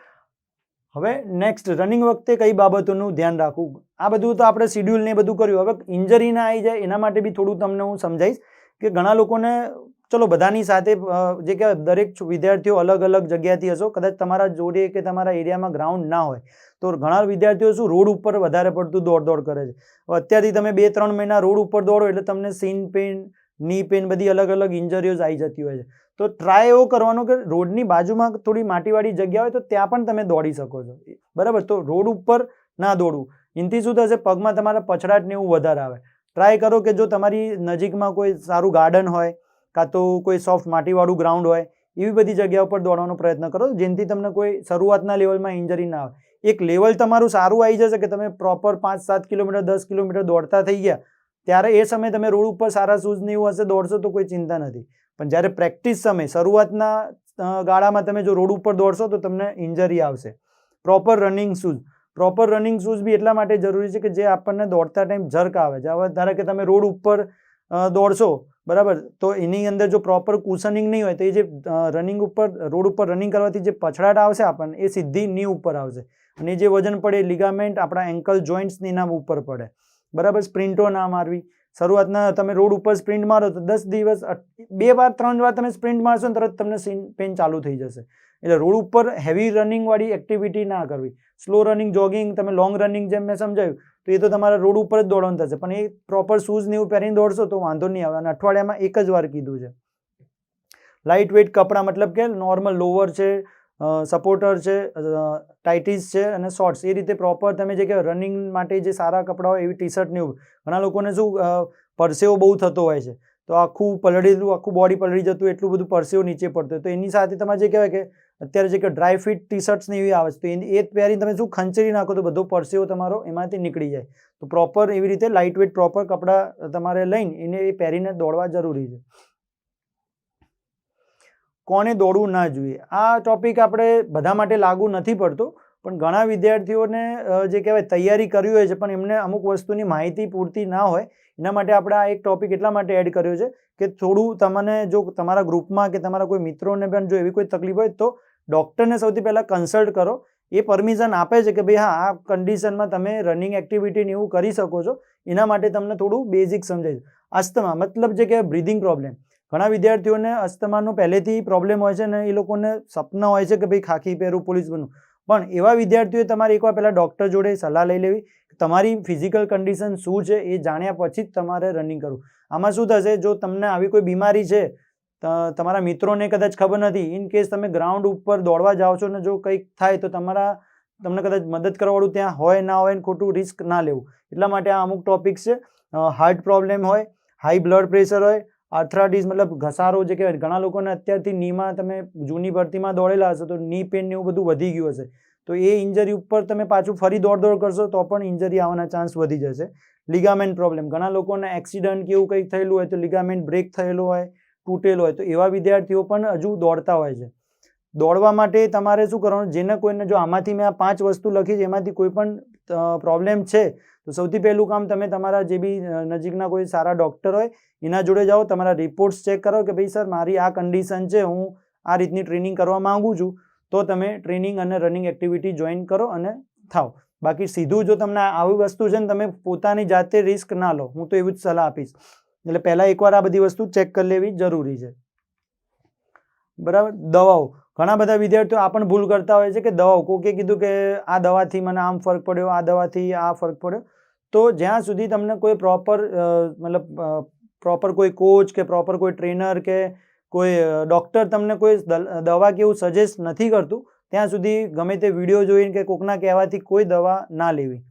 હવે નેક્સ્ટ, રનિંગ વખતે કઈ બાબતોનું ધ્યાન રાખવું. આ બધું તો આપણે શિડ્યુલ ને બધું કર્યું. હવે ઇન્જરી ના આવી જાય એના માટે બી થોડું તમને હું સમજાવીશ કે ઘણા લોકોને, ચલો બધાની સાથે જે કહેવાય દરેક વિદ્યાર્થીઓ અલગ અલગ જગ્યાથી હશો, કદાચ તમારા જોડે કે તમારા એરિયામાં ગ્રાઉન્ડ ના હોય તો ઘણા વિદ્યાર્થીઓ શું રોડ ઉપર વધારે પડતું દોડ કરે છે. અત્યારથી તમે 2-3 મહિના રોડ ઉપર દોડો એટલે તમને સીન પેન, ની પેન, બધી અલગ અલગ ઇન્જરીઓ આવી જતી હોય છે. તો ટ્રાય એવો કરવાનો કે રોડની બાજુમાં થોડી માટીવાળી જગ્યા હોય તો ત્યાં પણ તમે દોડી શકો છો, બરાબર. તો રોડ ઉપર ના દોડવું, એનાથી શું થશે, પગમાં તમારા પછડાટ ને એવું વધારે આવે. ટ્રાય કરો કે જો તમારી નજીકમાં કોઈ સારું ગાર્ડન હોય કાં તો કોઈ સોફ્ટ માટીવાળું ગ્રાઉન્ડ હોય, એવી બધી જગ્યા ઉપર દોડવાનો પ્રયત્ન કરો જેનાથી તમને કોઈ શરૂઆતના લેવલમાં ઇન્જરી ના આવે. એક લેવલ તમારું સારું આવી જશે કે તમે પ્રોપર 5-7 કિલોમીટર 10 કિલોમીટર દોડતા થઈ ગયા, ત્યારે એ સમયે તમે રોડ ઉપર સારા શૂઝ ને એવું હશે, દોડશો તો કોઈ ચિંતા નથી. પણ જ્યારે પ્રેક્ટિસ સમય, શરૂઆતના ગાળામાં તમે જો રોડ ઉપર દોડશો તો તમને ઇન્જરી આવશે. પ્રોપર રનિંગ શૂઝ બી એટલા માટે જરૂરી છે કે જે આપણને દોડતા ટાઈમ જર્ક આવે છે. હવે ધારો કે તમે રોડ ઉપર દોડશો, બરાબર, તો એની અંદર જો પ્રોપર કુશનિંગ નહીં હોય તો એ જે રોડ ઉપર રનિંગ કરવાથી જે પછડાટ આવશે આપણને, એ સીધી ની ઉપર આવશે, અને જે વજન પડે લિગામેન્ટ, આપણા એન્કલ જોઇન્ટ્સ એના ઉપર પડે, બરાબર. સ્પ્રિન્ટો ના મારવી, શરૂઆતના તમે રોડ ઉપર સ્પ્રિન્ટ મારો તો 10 દિવસ 2 વાર 3 વાર તમે સ્પ્રિન્ટ મારશો ને તરત તમને પેન ચાલુ થઈ જશે. એટલે રોડ ઉપર હેવી રનિંગ વાળી એક્ટિવિટી ના કરવી. સ્લો રનિંગ, જોગિંગ, તમે લોંગ રનિંગ જેમ મેં સમજાવ્યું તો એ તો તમારા રોડ ઉપર જ દોડવાનું થશે, પણ એ પ્રોપર શૂઝ ને એવું પહેરીને દોડશો તો વાંધો નહીં આવે. અને અઠવાડિયામાં એક જ વાર કીધું છે. લાઇટ વેઇટ કપડાં, મતલબ કે નોર્મલ લોવર છે, સપોર્ટર છે, ટાઇટીસ છે અને શોર્ટ્સ, એ રીતે પ્રોપર તમે જે કહેવાય રનિંગ માટે જે સારા કપડાં હોય એવી ટી શર્ટ ને એવું. ઘણા લોકોને શું પરસેવો બહુ થતો હોય છે તો આખું પલળેલું, આખું બોડી પલળી જતું, એટલું બધું પરસેવો નીચે પડતો હોય તો એની સાથે તમારે જે કહેવાય કે અત્યારે જે કે ડ્રાય ફિટ ટી શર્ટ્સ ને એવી આવે છે તો એ પહેરીને તમે શું ખંચરી નાખો તો બધો પરસેવો તમારો એમાંથી નીકળી જાય. તો પ્રોપર એવી રીતે લાઇટ વેઇટ પ્રોપર કપડાં તમારે લઈને એને એ પહેરીને દોડવા જરૂરી છે. કોને દોડવું ના જોઈએ, આ ટોપિક આપણે બધા માટે લાગુ નથી પડતો, પણ ઘણા વિદ્યાર્થીઓને જે કહેવાય તૈયારી કરવી હોય છે પણ એમને અમુક વસ્તુની માહિતી પૂરતી ના હોય, એના માટે આપણે આ એક ટોપિક એટલા માટે એડ કર્યો છે કે થોડું તમને જો તમારા ગ્રુપમાં કે તમારા કોઈ મિત્રોને પણ જો એવી કોઈ તકલીફ હોય તો ડૉક્ટરને સૌથી પહેલાં કન્સલ્ટ કરો. એ પરમિશન આપે છે કે ભાઈ હા આ કન્ડિશનમાં તમે રનિંગ એક્ટિવિટીને એવું કરી શકો છો, એના માટે તમને થોડું બેઝિક સમજાય. અસ્થમા મતલબ જે કહેવાય બ્રિધિંગ પ્રોબ્લેમ, ઘણા વિદ્યાર્થીઓને અસ્થમાનો પહેલેથી પ્રોબ્લેમ હોય છે ને એ લોકોને સપના હોય છે કે ભાઈ ખાખી પહેરું, પોલીસ બનવું, પણ એવા વિદ્યાર્થીઓએ તમારે એકવાર પહેલાં ડૉક્ટર જોડે સલાહ લઈ લેવી, તમારી ફિઝિકલ કન્ડિશન શું છે એ જાણ્યા પછી જ તમારે રનિંગ કરવું. આમાં શું થશે, જો તમને આવી કોઈ બીમારી છે, તમારા મિત્રોને કદાચ ખબર નથી, ઇન કેસ તમે ગ્રાઉન્ડ ઉપર દોડવા જાઓ છો ને જો કંઈક થાય તો તમને કદાચ મદદ કરવાવાળું ત્યાં હોય ના હોય ને ખોટું રિસ્ક ના લેવું. એટલા માટે આ અમુક ટોપિક્સ છે. હાર્ટ પ્રોબ્લેમ હોય, હાઈ બ્લડ પ્રેશર હોય, આર્થરાઇટિસ મતલબ ઘસારો જે કહેવાય, ઘણા લોકોને અત્યારથી નીમાં તમે જૂની ભરતીમાં દોડેલા હશો તો ની પેન ને એવું બધું વધી ગયું હશે, તો એ ઇન્જરી ઉપર તમે પાછું ફરી દોડ કરશો તો પણ ઇન્જરી આવવાના ચાન્સ વધી જશે. લિગામેન્ટ પ્રોબ્લેમ, ઘણા લોકોને એક્સિડન્ટ કે એવું કંઈક થયેલું હોય તો લિગામેન્ટ બ્રેક થયેલું હોય, તૂટેલું હોય, તો એવા વિદ્યાર્થીઓ પણ હજુ દોડતા હોય છે. દોડવા માટે તમારે શું કરવાનું, જેને કોઈને જો આમાંથી મેં આ 5 વસ્તુ લખી છે એમાંથી કોઈ પણ પ્રોબ્લેમ છે તો સૌથી પહેલું કામ તમે તમારા જે બી નજીકના કોઈ સારા ડૉક્ટર હોય એના જોડે જાઓ, તમારા રિપોર્ટ્સ ચેક કરો કે ભાઈ સર મારી આ કન્ડિશન છે, હું આ રીતની ટ્રેનિંગ કરવા માગું છું, તો તમે ટ્રેનિંગ અને રનિંગ એક્ટિવિટી જોઈન કરો અને થાવ. બાકી સીધું જો તમને આવી વસ્તુ છે ને તમે પોતાની જાતે રિસ્ક ના લો, હું તો એવું જ સલાહ આપીશ. એટલે પહેલાં એકવાર આ બધી વસ્તુ ચેક કરી લેવી જરૂરી છે. બરાબર. દવાઓ, ઘણા બધા વિદ્યાર્થીઓ આ પણ ભૂલ કરતા હોય છે કે દવાઓ, કોકે કીધું કે આ દવાથી મને આમ ફરક પડ્યો, આ દવાથી આ ફરક પડ્યો, તો જ્યાં સુધી તમને કોઈ પ્રોપર કોઈ કોચ કે પ્રોપર કોઈ ટ્રેનર કે કોઈ ડૉક્ટર તમને કોઈ દવા કે એવું સજેસ્ટ નથી કરતું ત્યાં સુધી ગમે તે વિડીયો જોઈને કે કોકના કહેવાથી કોઈ દવા ના લેવી.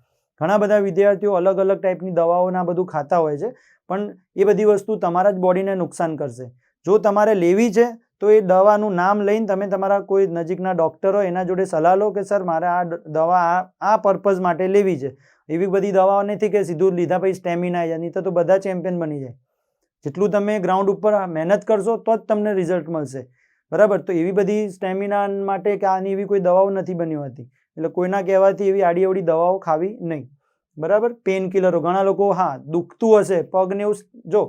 ઘણા બધા વિદ્યાર્થીઓ અલગ અલગ ટાઈપની દવાઓના બધું ખાતા હોય છે, પણ એ બધી વસ્તુ તમારા જ બોડીને નુકસાન કરશે. જો તમારે લેવી છે તો એ દવાનું નામ લઈને તમે તમારા કોઈ નજીકના ડૉક્ટર હોય એના જોડે સલાહ લો કે સર મારે આ દવા આ પર્પઝ માટે લેવી છે. એવી બધી દવાઓ નથી કે સીધું લીધા પછી સ્ટેમિના આવી જાય, નહીં તો બધા ચેમ્પિયન બની જાય. જેટલું તમે ગ્રાઉન્ડ ઉપર મહેનત કરશો તો જ તમને રિઝલ્ટ મળશે. બરાબર. તો એવી બધી સ્ટેમિના માટે કે આની એવી કોઈ દવાઓ નથી બની હોતી, એટલે કોઈના કહેવાથી એવી આડી અવડી દવાઓ ખાવી નહીં. બરાબર. પેન કિલરો, ઘણા લોકો હા દુખતું હશે પગને એવું, જો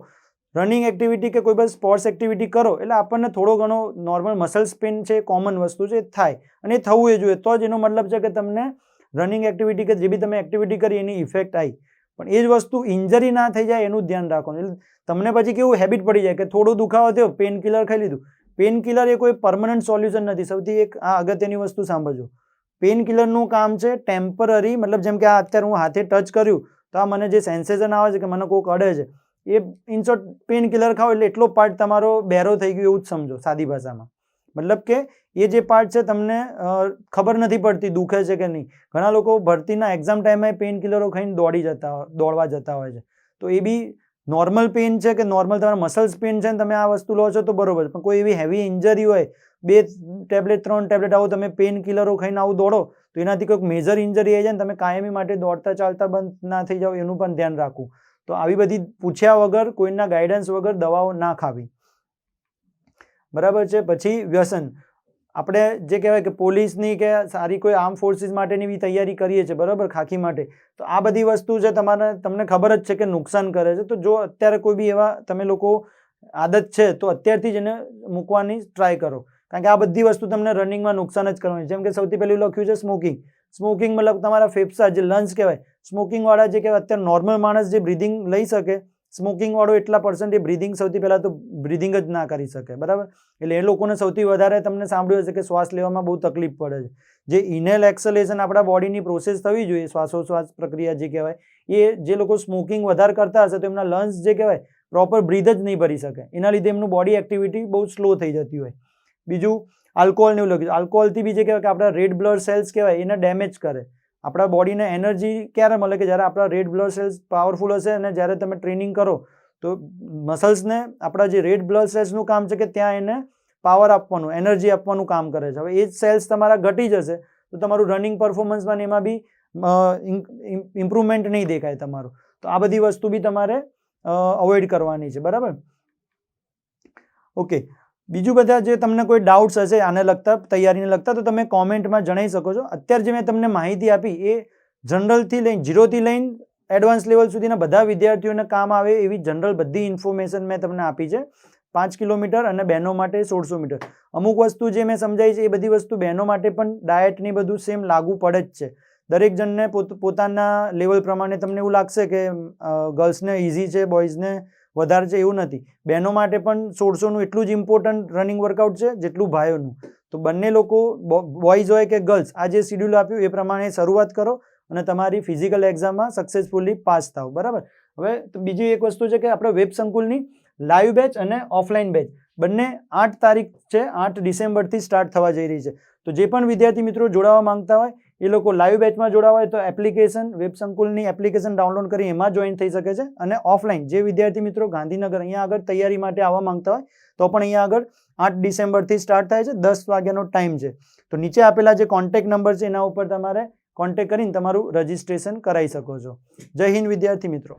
રનિંગ એક્ટિવિટી કે કોઈ પણ સ્પોર્ટ્સ એક્ટિવિટી કરો એટલે આપણને થોડો ઘણો નોર્મલ મસલ્સ પેન છે, કોમન વસ્તુ છે, થાય અને એ થવું એ જોઈએ, તો જ એનો મતલબ છે કે તમને રનિંગ એક્ટિવિટી કે જે બી તમે એક્ટિવિટી કરી એની ઇફેક્ટ આવી. પણ એ જ વસ્તુ ઇન્જરી ના થઈ જાય એનું ધ્યાન રાખવાનું. તમને પછી કેવું હેબિટ પડી જાય કે થોડો દુખાવો થયો પેન કિલર ખાઈ લીધું. પેન કિલર એ કોઈ પરમનન્ટ સોલ્યુશન નથી. સૌથી એક આ અગત્યની વસ્તુ સાંભળજો, પેન કિલરનું કામ છે ટેમ્પરરી, મતલબ જેમ કે આ અત્યારે હું હાથે ટચ કર્યું તો આ મને જે સેન્સેશન આવે છે કે મને કોઈક અડે છે, એ ઇનશોર્ટ પેન કિલર ખાઓ એટલે એટલો પાર્ટ તમારો બેરો થઈ ગયો એવું જ સમજો સાદી ભાષામાં. મતલબ કે એ જે પાર્ટ છે તમને ખબર નથી પડતી દુખે છે કે નહીં. ઘણા લોકો ભરતીના એક્ઝામ ટાઈમે પેન કિલરો ખાઈને દોડવા જતા હોય છે, તો એ બી નોર્મલ પેન છે કે નોર્મલ તમારા મસલ્સ પેન છે ને તમે આ વસ્તુ લો છો તો બરોબર છે, પણ કોઈ એવી હેવી ઇન્જરી હોય 2 ટેબ્લેટ 3 ટેબ્લેટ આવું તમે પેન કિલરો ખાઈને આવું દોડો તો એનાથી કોઈક મેજર ઇન્જરી આવી જાય ને તમે કાયમી માટે દોડતા ચાલતા બંધ ના થઈ જાઓ, એનું પણ ધ્યાન રાખવું. તો આવી બધી પૂછ્યા વગર કોઈના ગાઈડન્સ વગર દવાઓ ના ખાવી. બરાબર છે. પછી વ્યસન, આપણે જે કહેવાય કે પોલીસની કે સારી કોઈ આર્મ ફોર્સિસ માટેની બી તૈયારી કરીએ છીએ, બરાબર, ખાખી માટે, તો આ બધી વસ્તુ છે તમને ખબર જ છે કે નુકસાન કરે છે. તો જો અત્યારે કોઈ બી એવા તમે લોકો આદત છે તો અત્યારથી જ એને મૂકવાની ટ્રાય કરો, કારણ કે આ બધી વસ્તુ તમને રનિંગમાં નુકસાન જ કરવાની. જેમ કે સૌથી પહેલું લખ્યું છે સ્મોકિંગ મતલબ તમારા ફેફસા જે લંગ્સ કહેવાય, સ્મોકિંગ વાળા જે કહેવાય અત્યારે નોર્મલ માણસ જે બ્રિધિંગ લઈ શકે સ્મોકિંગવાળો એટલા પર્સન્ટ બ્રિધિંગ સૌથી પહેલાં તો બ્રિધિંગ જ ના કરી શકે, બરાબર. એટલે એ લોકોને સૌથી વધારે તમને સાંભળ્યું હશે કે શ્વાસ લેવામાં બહુ તકલીફ પડે છે. જે ઇનહેલ એક્સલેશન આપણા બોડીની પ્રોસેસ થવી જોઈએ, શ્વાસોશ્વાસ પ્રક્રિયા જે કહેવાય, એ જે લોકો સ્મોકિંગ વધારે કરતા હશે તો એમના લંગ્સ જે કહેવાય પ્રોપર બ્રીથ જ નહીં ભરી શકે. એના લીધે એમનું બોડી એક્ટિવિટી બહુ સ્લો થઈ જતી હોય. બીજું આલ્કોહોલને એવું લખ્યું. આલ્કોહોલથી બી જે કહેવાય કે આપણા રેડ બ્લડ સેલ્સ કહેવાય એને ડેમેજ કરે. આપણા બોડીને એનર્જી ક્યારે મળે કે જ્યારે આપણા રેડ બ્લડ સેલ્સ પાવરફુલ હશે અને જ્યારે તમે ટ્રેનિંગ કરો તો મસલ્સને આપણા જે રેડ બ્લડ સેલ્સનું કામ છે કે ત્યાં એને પાવર આપવાનું, એનર્જી આપવાનું કામ કરે છે. હવે એ જ સેલ્સ તમારા ઘટી જશે તો તમારું રનિંગ પરફોર્મન્સમાં એમાં બી ઇમ્પ્રુવમેન્ટ નહીં દેખાય તમારું. તો આ બધી વસ્તુ બી તમારે અવોઇડ કરવાની છે, બરાબર. ઓકે, બીજું બધા જે તમને કોઈ ડાઉટ્સ હશે આને લગતા, તૈયારીને લગતા, તો તમે કોમેન્ટમાં જણાવી શકો છો. અત્યારે જે મેં તમને માહિતી આપી એ જનરલથી લઈને 0થી લઈને એડવાન્સ લેવલ સુધીના બધા વિદ્યાર્થીઓને કામ આવે એવી જનરલ બધી ઇન્ફોર્મેશન મેં તમને આપી છે. 5 કિલોમીટર અને બહેનો માટે 1600 મીટર. અમુક વસ્તુ જે મેં સમજાવી છે એ બધી વસ્તુ બહેનો માટે પણ ડાયટની બધું સેમ લાગુ પડે જ છે. દરેક જણને પોતાના લેવલ પ્રમાણે તમને એવું લાગશે કે ગર્લ્સને ઇઝી છે, બોયઝને વધારે છે, એવું નથી. બહેનો માટે પણ 1600નું એટલું જ ઇમ્પોર્ટન્ટ રનિંગ વર્કઆઉટ છે જેટલું ભાઈઓનું. તો બંને લોકો, બોયઝ હોય કે ગર્લ્સ, આ જે શિડ્યુલ આપ્યું એ પ્રમાણે શરૂઆત કરો અને તમારી ફિઝિકલ એક્ઝામમાં સક્સેસફુલી પાસ થાવ, બરાબર. હવે બીજી એક વસ્તુ છે કે આપણે વેબ સંકુલની લાઈવ બેચ અને ઓફલાઈન બેચ બંને 8 તારીખ છે, 8 ડિસેમ્બરથી સ્ટાર્ટ થવા જઈ રહી છે. તો જે પણ વિદ્યાર્થી મિત્રો જોડાવા માંગતા હોય એ લોકો લાઈવ બેચમાં જોડાવા હોય તો એપ્લિકેશન, વેબ સંકુલની એપ્લિકેશન ડાઉનલોડ કરી એમાં જોઈન થઈ શકે છે. અને ઓફલાઈન જે વિદ્યાર્થી મિત્રો ગાંધીનગર અહીંયા આગળ તૈયારી માટે આવવા માંગતા હોય તો પણ અહીંયા આગળ 8 ડિસેમ્બરથી સ્ટાર્ટ થાય છે, 10 વાગ્યાનો ટાઈમ છે. તો નીચે આપેલા જે કોન્ટેક્ટ નંબર છે એના ઉપર તમારે કોન્ટેક્ટ કરીને તમારું રજિસ્ટ્રેશન કરાવી શકો છો. જય હિન્દ વિદ્યાર્થી મિત્રો.